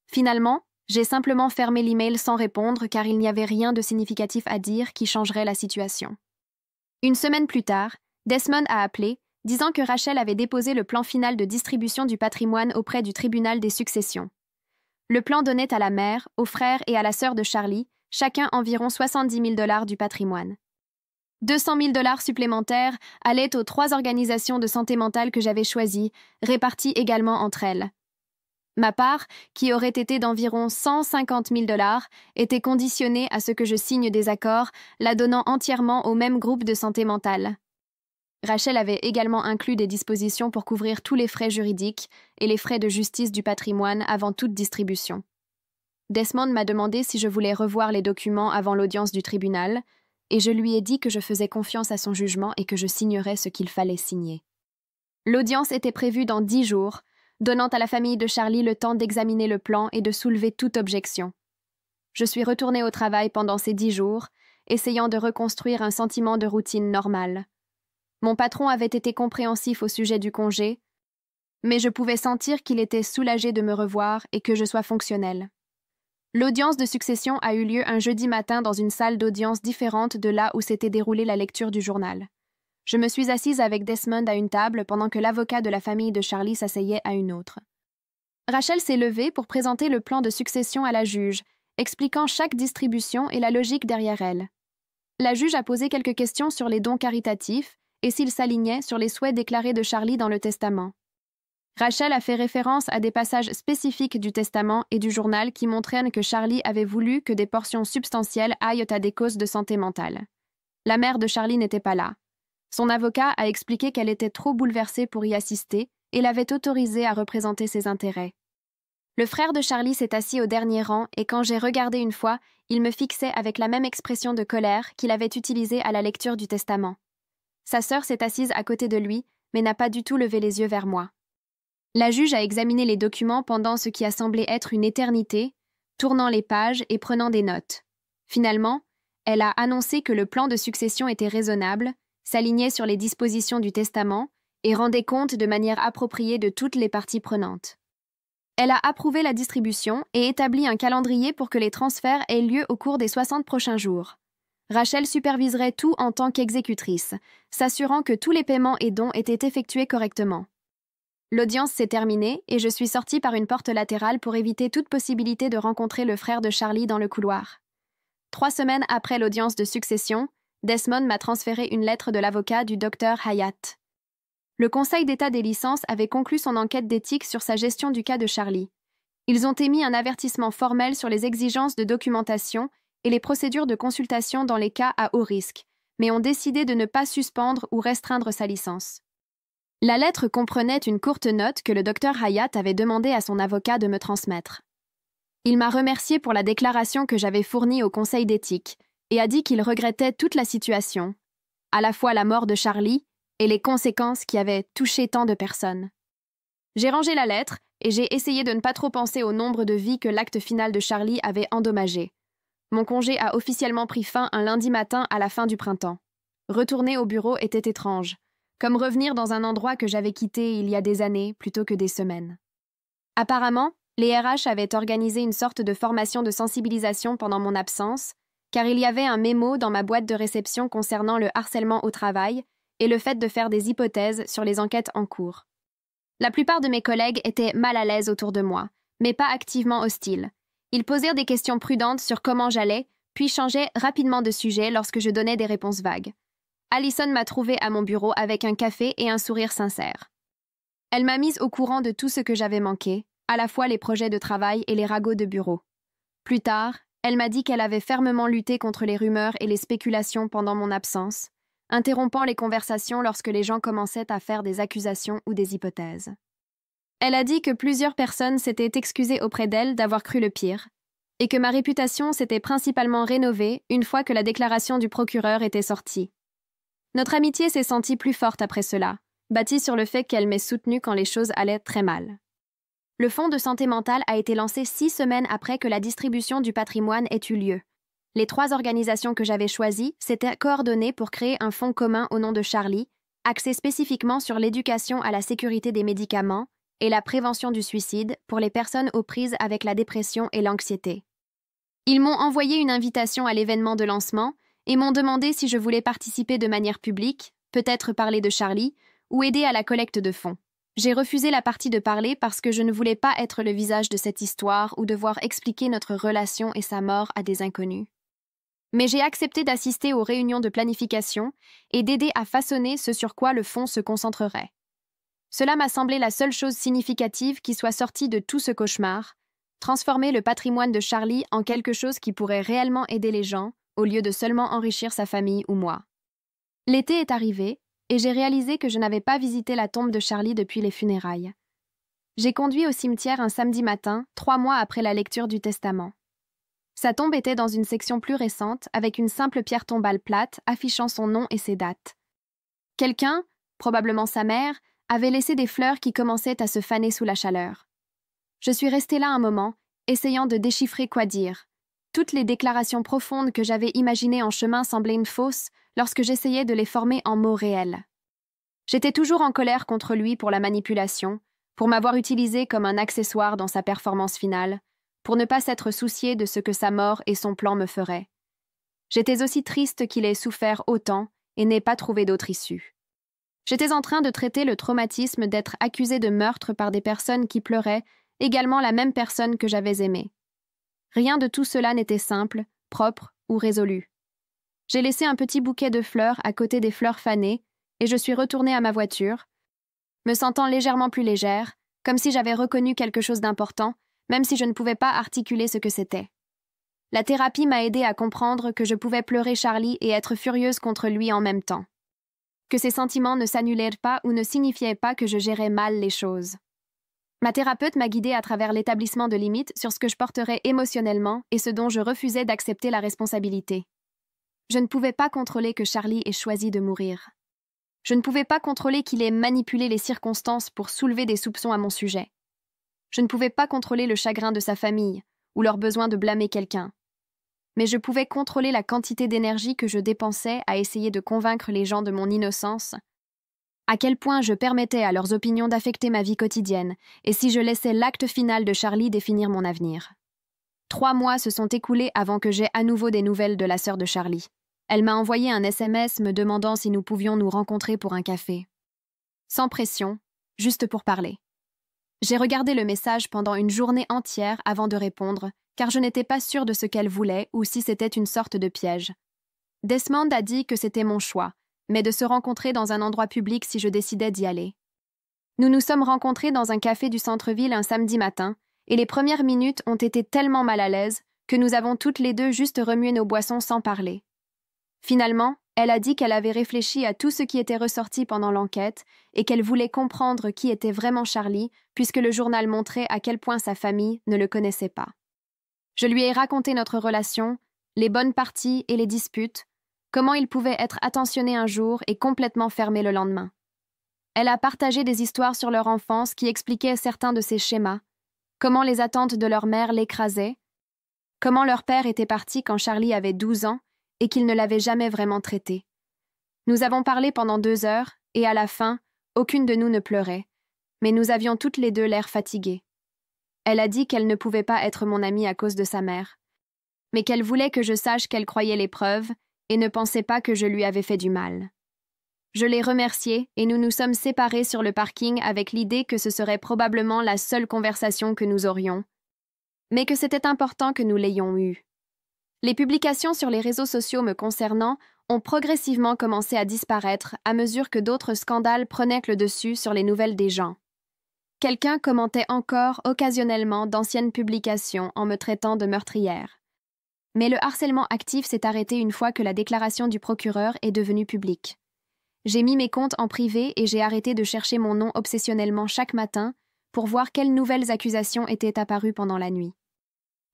Finalement, j'ai simplement fermé l'email sans répondre car il n'y avait rien de significatif à dire qui changerait la situation. Une semaine plus tard, Desmond a appelé, disant que Rachel avait déposé le plan final de distribution du patrimoine auprès du tribunal des successions. Le plan donnait à la mère, aux frères et à la sœur de Charlie, chacun environ 70 000 $ du patrimoine. 200 000 $ supplémentaires allaient aux 3 organisations de santé mentale que j'avais choisies, réparties également entre elles. Ma part, qui aurait été d'environ 150 000 $, était conditionnée à ce que je signe des accords, la donnant entièrement au même groupe de santé mentale. Rachel avait également inclus des dispositions pour couvrir tous les frais juridiques et les frais de justice du patrimoine avant toute distribution. Desmond m'a demandé si je voulais revoir les documents avant l'audience du tribunal, et je lui ai dit que je faisais confiance à son jugement et que je signerais ce qu'il fallait signer. L'audience était prévue dans 10 jours, donnant à la famille de Charlie le temps d'examiner le plan et de soulever toute objection. Je suis retournée au travail pendant ces 10 jours, essayant de reconstruire un sentiment de routine normale. Mon patron avait été compréhensif au sujet du congé, mais je pouvais sentir qu'il était soulagé de me revoir et que je sois fonctionnelle. L'audience de succession a eu lieu un jeudi matin dans une salle d'audience différente de là où s'était déroulée la lecture du journal. Je me suis assise avec Desmond à une table pendant que l'avocat de la famille de Charlie s'asseyait à une autre. Rachel s'est levée pour présenter le plan de succession à la juge, expliquant chaque distribution et la logique derrière elle. La juge a posé quelques questions sur les dons caritatifs et s'ils s'alignaient sur les souhaits déclarés de Charlie dans le testament. Rachel a fait référence à des passages spécifiques du testament et du journal qui montraient que Charlie avait voulu que des portions substantielles aillent à des causes de santé mentale. La mère de Charlie n'était pas là. Son avocat a expliqué qu'elle était trop bouleversée pour y assister et l'avait autorisée à représenter ses intérêts. Le frère de Charlie s'est assis au dernier rang et quand j'ai regardé une fois, il me fixait avec la même expression de colère qu'il avait utilisée à la lecture du testament. Sa sœur s'est assise à côté de lui, mais n'a pas du tout levé les yeux vers moi. La juge a examiné les documents pendant ce qui a semblé être une éternité, tournant les pages et prenant des notes. Finalement, elle a annoncé que le plan de succession était raisonnable, s'alignait sur les dispositions du testament et rendait compte de manière appropriée de toutes les parties prenantes. Elle a approuvé la distribution et établi un calendrier pour que les transferts aient lieu au cours des 60 prochains jours. Rachel superviserait tout en tant qu'exécutrice, s'assurant que tous les paiements et dons étaient effectués correctement. L'audience s'est terminée et je suis sortie par une porte latérale pour éviter toute possibilité de rencontrer le frère de Charlie dans le couloir. 3 semaines après l'audience de succession, Desmond m'a transféré une lettre de l'avocat du Dr Hayat. Le Conseil d'État des licences avait conclu son enquête d'éthique sur sa gestion du cas de Charlie. Ils ont émis un avertissement formel sur les exigences de documentation et les procédures de consultation dans les cas à haut risque, mais ont décidé de ne pas suspendre ou restreindre sa licence. La lettre comprenait une courte note que le Dr Hayat avait demandé à son avocat de me transmettre. Il m'a remercié pour la déclaration que j'avais fournie au Conseil d'éthique et a dit qu'il regrettait toute la situation, à la fois la mort de Charlie et les conséquences qui avaient touché tant de personnes. J'ai rangé la lettre et j'ai essayé de ne pas trop penser au nombre de vies que l'acte final de Charlie avait endommagées. Mon congé a officiellement pris fin un lundi matin à la fin du printemps. Retourner au bureau était étrange, comme revenir dans un endroit que j'avais quitté il y a des années plutôt que des semaines. Apparemment, les RH avaient organisé une sorte de formation de sensibilisation pendant mon absence, car il y avait un mémo dans ma boîte de réception concernant le harcèlement au travail et le fait de faire des hypothèses sur les enquêtes en cours. La plupart de mes collègues étaient mal à l'aise autour de moi, mais pas activement hostiles. Ils posèrent des questions prudentes sur comment j'allais, puis changeaient rapidement de sujet lorsque je donnais des réponses vagues. Allison m'a trouvée à mon bureau avec un café et un sourire sincère. Elle m'a mise au courant de tout ce que j'avais manqué, à la fois les projets de travail et les ragots de bureau. Plus tard, elle m'a dit qu'elle avait fermement lutté contre les rumeurs et les spéculations pendant mon absence, interrompant les conversations lorsque les gens commençaient à faire des accusations ou des hypothèses. Elle a dit que plusieurs personnes s'étaient excusées auprès d'elle d'avoir cru le pire, et que ma réputation s'était principalement rénovée une fois que la déclaration du procureur était sortie. Notre amitié s'est sentie plus forte après cela, bâtie sur le fait qu'elle m'ait soutenue quand les choses allaient très mal. Le Fonds de santé mentale a été lancé 6 semaines après que la distribution du patrimoine ait eu lieu. Les 3 organisations que j'avais choisies s'étaient coordonnées pour créer un fonds commun au nom de Charlie, axé spécifiquement sur l'éducation à la sécurité des médicaments et la prévention du suicide pour les personnes aux prises avec la dépression et l'anxiété. Ils m'ont envoyé une invitation à l'événement de lancement et m'ont demandé si je voulais participer de manière publique, peut-être parler de Charlie, ou aider à la collecte de fonds. J'ai refusé la partie de parler parce que je ne voulais pas être le visage de cette histoire ou devoir expliquer notre relation et sa mort à des inconnus. Mais j'ai accepté d'assister aux réunions de planification et d'aider à façonner ce sur quoi le fonds se concentrerait. Cela m'a semblé la seule chose significative qui soit sortie de tout ce cauchemar, transformer le patrimoine de Charlie en quelque chose qui pourrait réellement aider les gens, au lieu de seulement enrichir sa famille ou moi. L'été est arrivé, et j'ai réalisé que je n'avais pas visité la tombe de Charlie depuis les funérailles. J'ai conduit au cimetière un samedi matin, 3 mois après la lecture du testament. Sa tombe était dans une section plus récente, avec une simple pierre tombale plate affichant son nom et ses dates. Quelqu'un, probablement sa mère, avait laissé des fleurs qui commençaient à se faner sous la chaleur. Je suis restée là un moment, essayant de déchiffrer quoi dire. Toutes les déclarations profondes que j'avais imaginées en chemin semblaient une fausse lorsque j'essayais de les former en mots réels. J'étais toujours en colère contre lui pour la manipulation, pour m'avoir utilisé comme un accessoire dans sa performance finale, pour ne pas s'être soucié de ce que sa mort et son plan me feraient. J'étais aussi triste qu'il ait souffert autant et n'ait pas trouvé d'autre issue. J'étais en train de traiter le traumatisme d'être accusé de meurtre par des personnes qui pleuraient, également la même personne que j'avais aimée. Rien de tout cela n'était simple, propre ou résolu. J'ai laissé un petit bouquet de fleurs à côté des fleurs fanées et je suis retournée à ma voiture, me sentant légèrement plus légère, comme si j'avais reconnu quelque chose d'important, même si je ne pouvais pas articuler ce que c'était. La thérapie m'a aidée à comprendre que je pouvais pleurer Charlie et être furieuse contre lui en même temps. Que ces sentiments ne s'annulèrent pas ou ne signifiaient pas que je gérais mal les choses. Ma thérapeute m'a guidée à travers l'établissement de limites sur ce que je porterais émotionnellement et ce dont je refusais d'accepter la responsabilité. Je ne pouvais pas contrôler que Charlie ait choisi de mourir. Je ne pouvais pas contrôler qu'il ait manipulé les circonstances pour soulever des soupçons à mon sujet. Je ne pouvais pas contrôler le chagrin de sa famille ou leur besoin de blâmer quelqu'un. Mais je pouvais contrôler la quantité d'énergie que je dépensais à essayer de convaincre les gens de mon innocence, à quel point je permettais à leurs opinions d'affecter ma vie quotidienne et si je laissais l'acte final de Charlie définir mon avenir. 3 mois se sont écoulés avant que j'aie à nouveau des nouvelles de la sœur de Charlie. Elle m'a envoyé un SMS me demandant si nous pouvions nous rencontrer pour un café. Sans pression, juste pour parler. J'ai regardé le message pendant une journée entière avant de répondre, car je n'étais pas sûre de ce qu'elle voulait ou si c'était une sorte de piège. Desmond a dit que c'était mon choix, mais de se rencontrer dans un endroit public si je décidais d'y aller. Nous nous sommes rencontrés dans un café du centre-ville un samedi matin, et les premières minutes ont été tellement mal à l'aise que nous avons toutes les deux juste remué nos boissons sans parler. Finalement, elle a dit qu'elle avait réfléchi à tout ce qui était ressorti pendant l'enquête et qu'elle voulait comprendre qui était vraiment Charlie, puisque le journal montrait à quel point sa famille ne le connaissait pas. Je lui ai raconté notre relation, les bonnes parties et les disputes, comment il pouvait être attentionné un jour et complètement fermé le lendemain. Elle a partagé des histoires sur leur enfance qui expliquaient certains de ces schémas, comment les attentes de leur mère l'écrasaient, comment leur père était parti quand Charlie avait 12 ans et qu'il ne l'avait jamais vraiment traité. Nous avons parlé pendant 2 heures et à la fin, aucune de nous ne pleurait, mais nous avions toutes les deux l'air fatiguées. Elle a dit qu'elle ne pouvait pas être mon amie à cause de sa mère, mais qu'elle voulait que je sache qu'elle croyait les preuves et ne pensait pas que je lui avais fait du mal. Je l'ai remerciée et nous nous sommes séparés sur le parking avec l'idée que ce serait probablement la seule conversation que nous aurions, mais que c'était important que nous l'ayons eue. Les publications sur les réseaux sociaux me concernant ont progressivement commencé à disparaître à mesure que d'autres scandales prenaient le dessus sur les nouvelles des gens. Quelqu'un commentait encore occasionnellement d'anciennes publications en me traitant de meurtrière. Mais le harcèlement actif s'est arrêté une fois que la déclaration du procureur est devenue publique. J'ai mis mes comptes en privé et j'ai arrêté de chercher mon nom obsessionnellement chaque matin pour voir quelles nouvelles accusations étaient apparues pendant la nuit.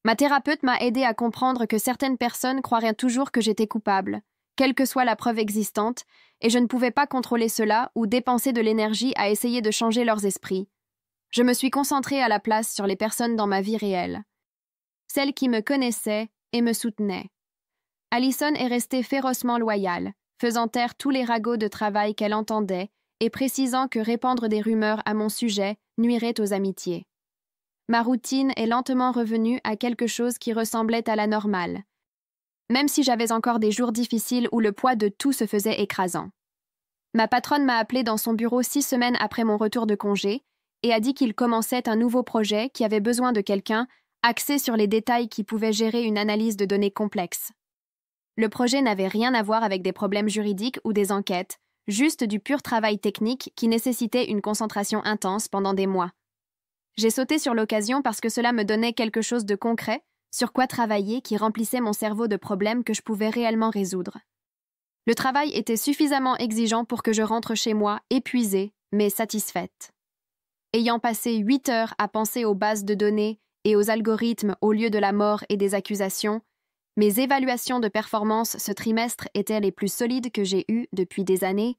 Ma thérapeute m'a aidé à comprendre que certaines personnes croiraient toujours que j'étais coupable, quelle que soit la preuve existante, et je ne pouvais pas contrôler cela ou dépenser de l'énergie à essayer de changer leurs esprits. Je me suis concentrée à la place sur les personnes dans ma vie réelle, celles qui me connaissaient et me soutenaient. Allison est restée férocement loyale, faisant taire tous les ragots de travail qu'elle entendait et précisant que répandre des rumeurs à mon sujet nuirait aux amitiés. Ma routine est lentement revenue à quelque chose qui ressemblait à la normale, même si j'avais encore des jours difficiles où le poids de tout se faisait écrasant. Ma patronne m'a appelée dans son bureau 6 semaines après mon retour de congé et a dit qu'il commençait un nouveau projet qui avait besoin de quelqu'un axé sur les détails qui pouvaient gérer une analyse de données complexe. Le projet n'avait rien à voir avec des problèmes juridiques ou des enquêtes, juste du pur travail technique qui nécessitait une concentration intense pendant des mois. J'ai sauté sur l'occasion parce que cela me donnait quelque chose de concret, sur quoi travailler qui remplissait mon cerveau de problèmes que je pouvais réellement résoudre. Le travail était suffisamment exigeant pour que je rentre chez moi épuisée, mais satisfaite. Ayant passé 8 heures à penser aux bases de données et aux algorithmes au lieu de la mort et des accusations, mes évaluations de performance ce trimestre étaient les plus solides que j'ai eues depuis des années,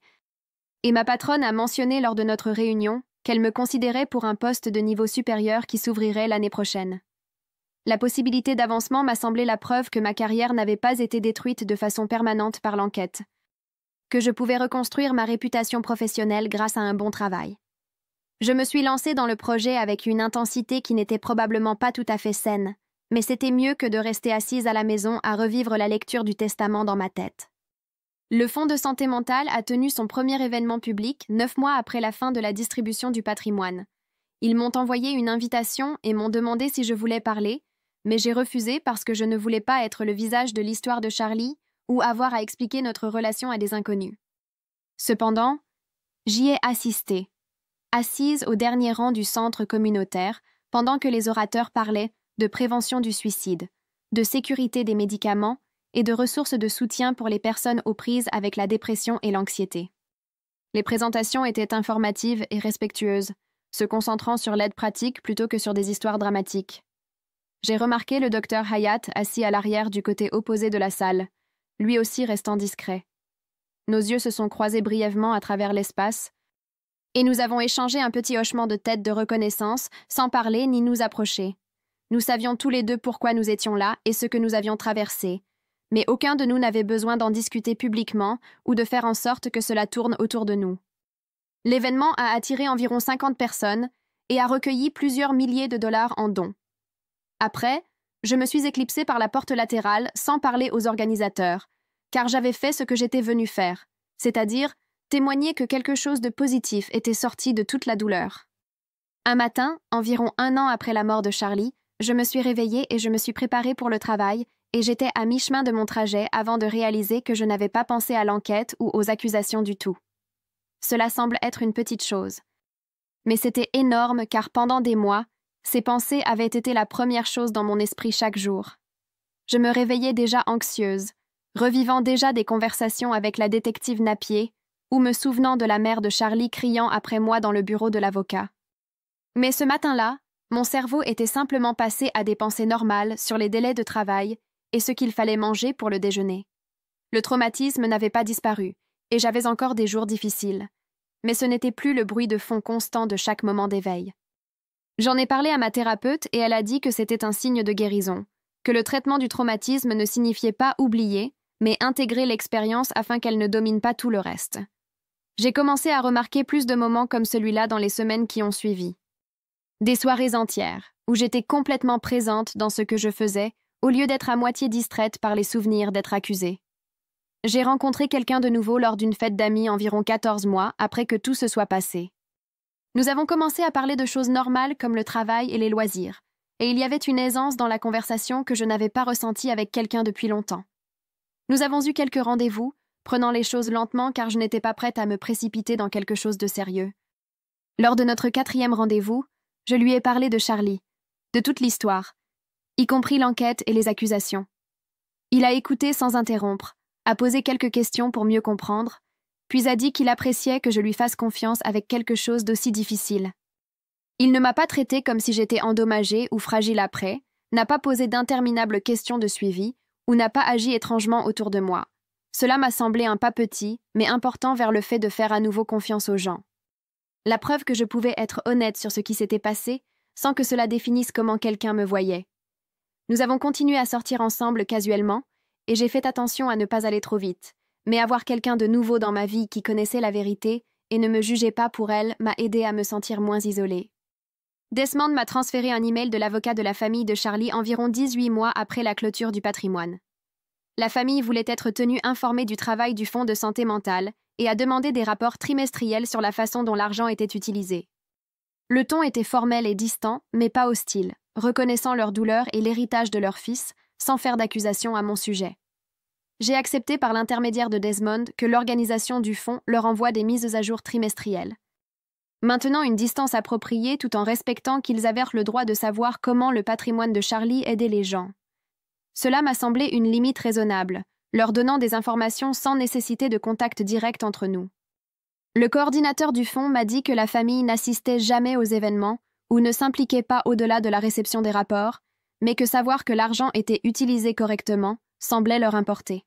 et ma patronne a mentionné lors de notre réunion qu'elle me considérait pour un poste de niveau supérieur qui s'ouvrirait l'année prochaine. La possibilité d'avancement m'a semblé la preuve que ma carrière n'avait pas été détruite de façon permanente par l'enquête, que je pouvais reconstruire ma réputation professionnelle grâce à un bon travail. Je me suis lancée dans le projet avec une intensité qui n'était probablement pas tout à fait saine, mais c'était mieux que de rester assise à la maison à revivre la lecture du testament dans ma tête. Le Fonds de santé mentale a tenu son premier événement public 9 mois après la fin de la distribution du patrimoine. Ils m'ont envoyé une invitation et m'ont demandé si je voulais parler, mais j'ai refusé parce que je ne voulais pas être le visage de l'histoire de Charlie ou avoir à expliquer notre relation à des inconnus. Cependant, j'y ai assisté, assise au dernier rang du centre communautaire, pendant que les orateurs parlaient de prévention du suicide, de sécurité des médicaments et de ressources de soutien pour les personnes aux prises avec la dépression et l'anxiété. Les présentations étaient informatives et respectueuses, se concentrant sur l'aide pratique plutôt que sur des histoires dramatiques. J'ai remarqué le docteur Hayat assis à l'arrière du côté opposé de la salle, lui aussi restant discret. Nos yeux se sont croisés brièvement à travers l'espace, et nous avons échangé un petit hochement de tête de reconnaissance, sans parler ni nous approcher. Nous savions tous les deux pourquoi nous étions là et ce que nous avions traversé, mais aucun de nous n'avait besoin d'en discuter publiquement ou de faire en sorte que cela tourne autour de nous. L'événement a attiré environ 50 personnes et a recueilli plusieurs milliers de dollars en dons. Après, je me suis éclipsée par la porte latérale sans parler aux organisateurs, car j'avais fait ce que j'étais venue faire, c'est-à-dire témoigner que quelque chose de positif était sorti de toute la douleur. Un matin, environ 1 an après la mort de Charlie, je me suis réveillée et je me suis préparée pour le travail, et j'étais à mi-chemin de mon trajet avant de réaliser que je n'avais pas pensé à l'enquête ou aux accusations du tout. Cela semble être une petite chose. Mais c'était énorme car pendant des mois, ces pensées avaient été la première chose dans mon esprit chaque jour. Je me réveillais déjà anxieuse, revivant déjà des conversations avec la détective Napier ou me souvenant de la mère de Charlie criant après moi dans le bureau de l'avocat. Mais ce matin-là, mon cerveau était simplement passé à des pensées normales sur les délais de travail et ce qu'il fallait manger pour le déjeuner. Le traumatisme n'avait pas disparu, et j'avais encore des jours difficiles. Mais ce n'était plus le bruit de fond constant de chaque moment d'éveil. J'en ai parlé à ma thérapeute et elle a dit que c'était un signe de guérison, que le traitement du traumatisme ne signifiait pas oublier, mais intégrer l'expérience afin qu'elle ne domine pas tout le reste. J'ai commencé à remarquer plus de moments comme celui-là dans les semaines qui ont suivi. Des soirées entières, où j'étais complètement présente dans ce que je faisais, au lieu d'être à moitié distraite par les souvenirs d'être accusée. J'ai rencontré quelqu'un de nouveau lors d'une fête d'amis environ 14 mois après que tout se soit passé. Nous avons commencé à parler de choses normales comme le travail et les loisirs, et il y avait une aisance dans la conversation que je n'avais pas ressentie avec quelqu'un depuis longtemps. Nous avons eu quelques rendez-vous, prenant les choses lentement car je n'étais pas prête à me précipiter dans quelque chose de sérieux. Lors de notre 4e rendez-vous, je lui ai parlé de Charlie, de toute l'histoire, y compris l'enquête et les accusations. Il a écouté sans interrompre, a posé quelques questions pour mieux comprendre, puis a dit qu'il appréciait que je lui fasse confiance avec quelque chose d'aussi difficile. Il ne m'a pas traitée comme si j'étais endommagée ou fragile après, n'a pas posé d'interminables questions de suivi ou n'a pas agi étrangement autour de moi. Cela m'a semblé un pas petit, mais important vers le fait de faire à nouveau confiance aux gens. La preuve que je pouvais être honnête sur ce qui s'était passé sans que cela définisse comment quelqu'un me voyait. Nous avons continué à sortir ensemble casuellement, et j'ai fait attention à ne pas aller trop vite, mais avoir quelqu'un de nouveau dans ma vie qui connaissait la vérité et ne me jugeait pas pour elle m'a aidé à me sentir moins isolée. Desmond m'a transféré un email de l'avocat de la famille de Charlie environ 18 mois après la clôture du patrimoine. La famille voulait être tenue informée du travail du Fonds de santé mentale et a demandé des rapports trimestriels sur la façon dont l'argent était utilisé. Le ton était formel et distant, mais pas hostile, reconnaissant leur douleur et l'héritage de leur fils, sans faire d'accusation à mon sujet. J'ai accepté par l'intermédiaire de Desmond que l'organisation du fonds leur envoie des mises à jour trimestrielles. Maintenant une distance appropriée tout en respectant qu'ils avaient le droit de savoir comment le patrimoine de Charlie aidait les gens. Cela m'a semblé une limite raisonnable, leur donnant des informations sans nécessité de contact direct entre nous. Le coordinateur du fonds m'a dit que la famille n'assistait jamais aux événements ou ne s'impliquait pas au-delà de la réception des rapports, mais que savoir que l'argent était utilisé correctement semblait leur importer.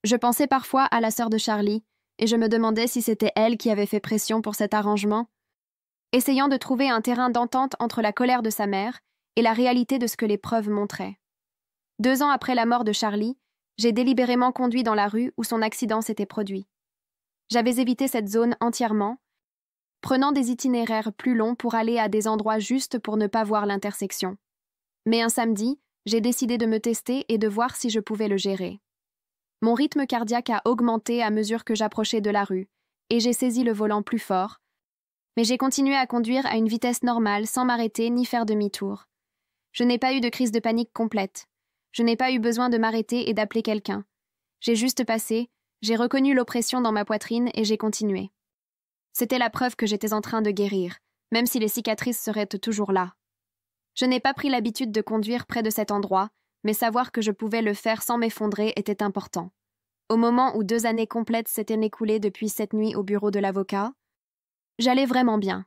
Je pensais parfois à la sœur de Charlie, et je me demandais si c'était elle qui avait fait pression pour cet arrangement, essayant de trouver un terrain d'entente entre la colère de sa mère et la réalité de ce que les preuves montraient. 2 ans après la mort de Charlie, j'ai délibérément conduit dans la rue où son accident s'était produit. J'avais évité cette zone entièrement, prenant des itinéraires plus longs pour aller à des endroits justes pour ne pas voir l'intersection. Mais un samedi, j'ai décidé de me tester et de voir si je pouvais le gérer. Mon rythme cardiaque a augmenté à mesure que j'approchais de la rue, et j'ai saisi le volant plus fort, mais j'ai continué à conduire à une vitesse normale sans m'arrêter ni faire demi-tour. Je n'ai pas eu de crise de panique complète. Je n'ai pas eu besoin de m'arrêter et d'appeler quelqu'un. J'ai juste passé, j'ai reconnu l'oppression dans ma poitrine et j'ai continué. C'était la preuve que j'étais en train de guérir, même si les cicatrices seraient toujours là. Je n'ai pas pris l'habitude de conduire près de cet endroit, mais savoir que je pouvais le faire sans m'effondrer était important. Au moment où 2 années complètes s'étaient écoulées depuis cette nuit au bureau de l'avocat, j'allais vraiment bien.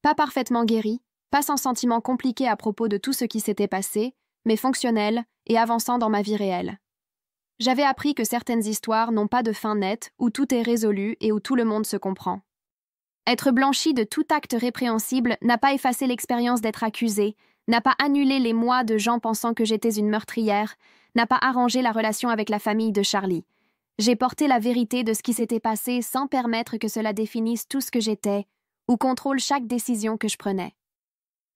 Pas parfaitement guérie, pas sans sentiment compliqué à propos de tout ce qui s'était passé, mais fonctionnel et avançant dans ma vie réelle. J'avais appris que certaines histoires n'ont pas de fin nette, où tout est résolu et où tout le monde se comprend. Être blanchi de tout acte répréhensible n'a pas effacé l'expérience d'être accusé, n'a pas annulé les mois de gens pensant que j'étais une meurtrière, n'a pas arrangé la relation avec la famille de Charlie. J'ai porté la vérité de ce qui s'était passé sans permettre que cela définisse tout ce que j'étais ou contrôle chaque décision que je prenais.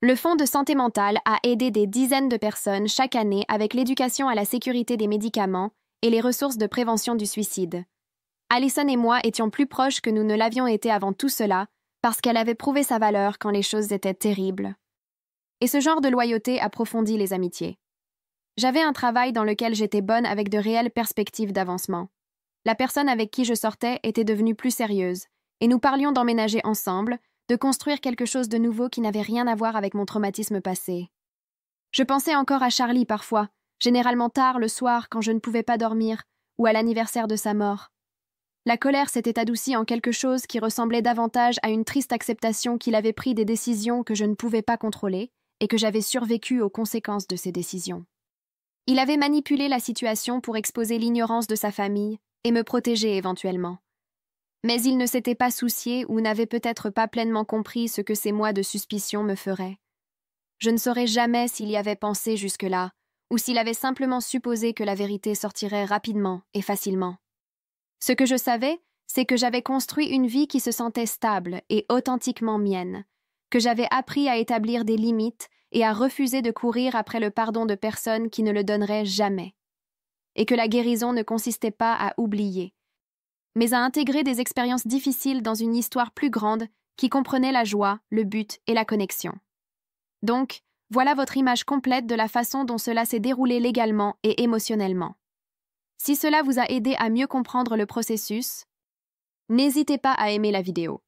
Le Fonds de santé mentale a aidé des dizaines de personnes chaque année avec l'éducation à la sécurité des médicaments et les ressources de prévention du suicide. Allison et moi étions plus proches que nous ne l'avions été avant tout cela, parce qu'elle avait prouvé sa valeur quand les choses étaient terribles. Et ce genre de loyauté approfondit les amitiés. J'avais un travail dans lequel j'étais bonne avec de réelles perspectives d'avancement. La personne avec qui je sortais était devenue plus sérieuse, et nous parlions d'emménager ensemble, de construire quelque chose de nouveau qui n'avait rien à voir avec mon traumatisme passé. Je pensais encore à Charlie parfois, généralement tard le soir quand je ne pouvais pas dormir, ou à l'anniversaire de sa mort. La colère s'était adoucie en quelque chose qui ressemblait davantage à une triste acceptation qu'il avait pris des décisions que je ne pouvais pas contrôler et que j'avais survécu aux conséquences de ces décisions. Il avait manipulé la situation pour exposer l'ignorance de sa famille et me protéger éventuellement. Mais il ne s'était pas soucié ou n'avait peut-être pas pleinement compris ce que ces mois de suspicion me feraient. Je ne saurais jamais s'il y avait pensé jusque-là, ou s'il avait simplement supposé que la vérité sortirait rapidement et facilement. Ce que je savais, c'est que j'avais construit une vie qui se sentait stable et authentiquement mienne, que j'avais appris à établir des limites et à refuser de courir après le pardon de personnes qui ne le donneraient jamais. Et que la guérison ne consistait pas à oublier, mais à intégrer des expériences difficiles dans une histoire plus grande qui comprenait la joie, le but et la connexion. Donc, voilà votre image complète de la façon dont cela s'est déroulé légalement et émotionnellement. Si cela vous a aidé à mieux comprendre le processus, n'hésitez pas à aimer la vidéo.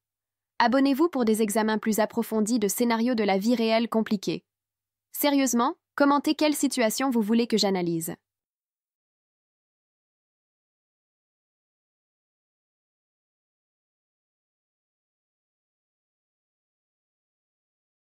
Abonnez-vous pour des examens plus approfondis de scénarios de la vie réelle compliqués. Sérieusement, commentez quelle situation vous voulez que j'analyse.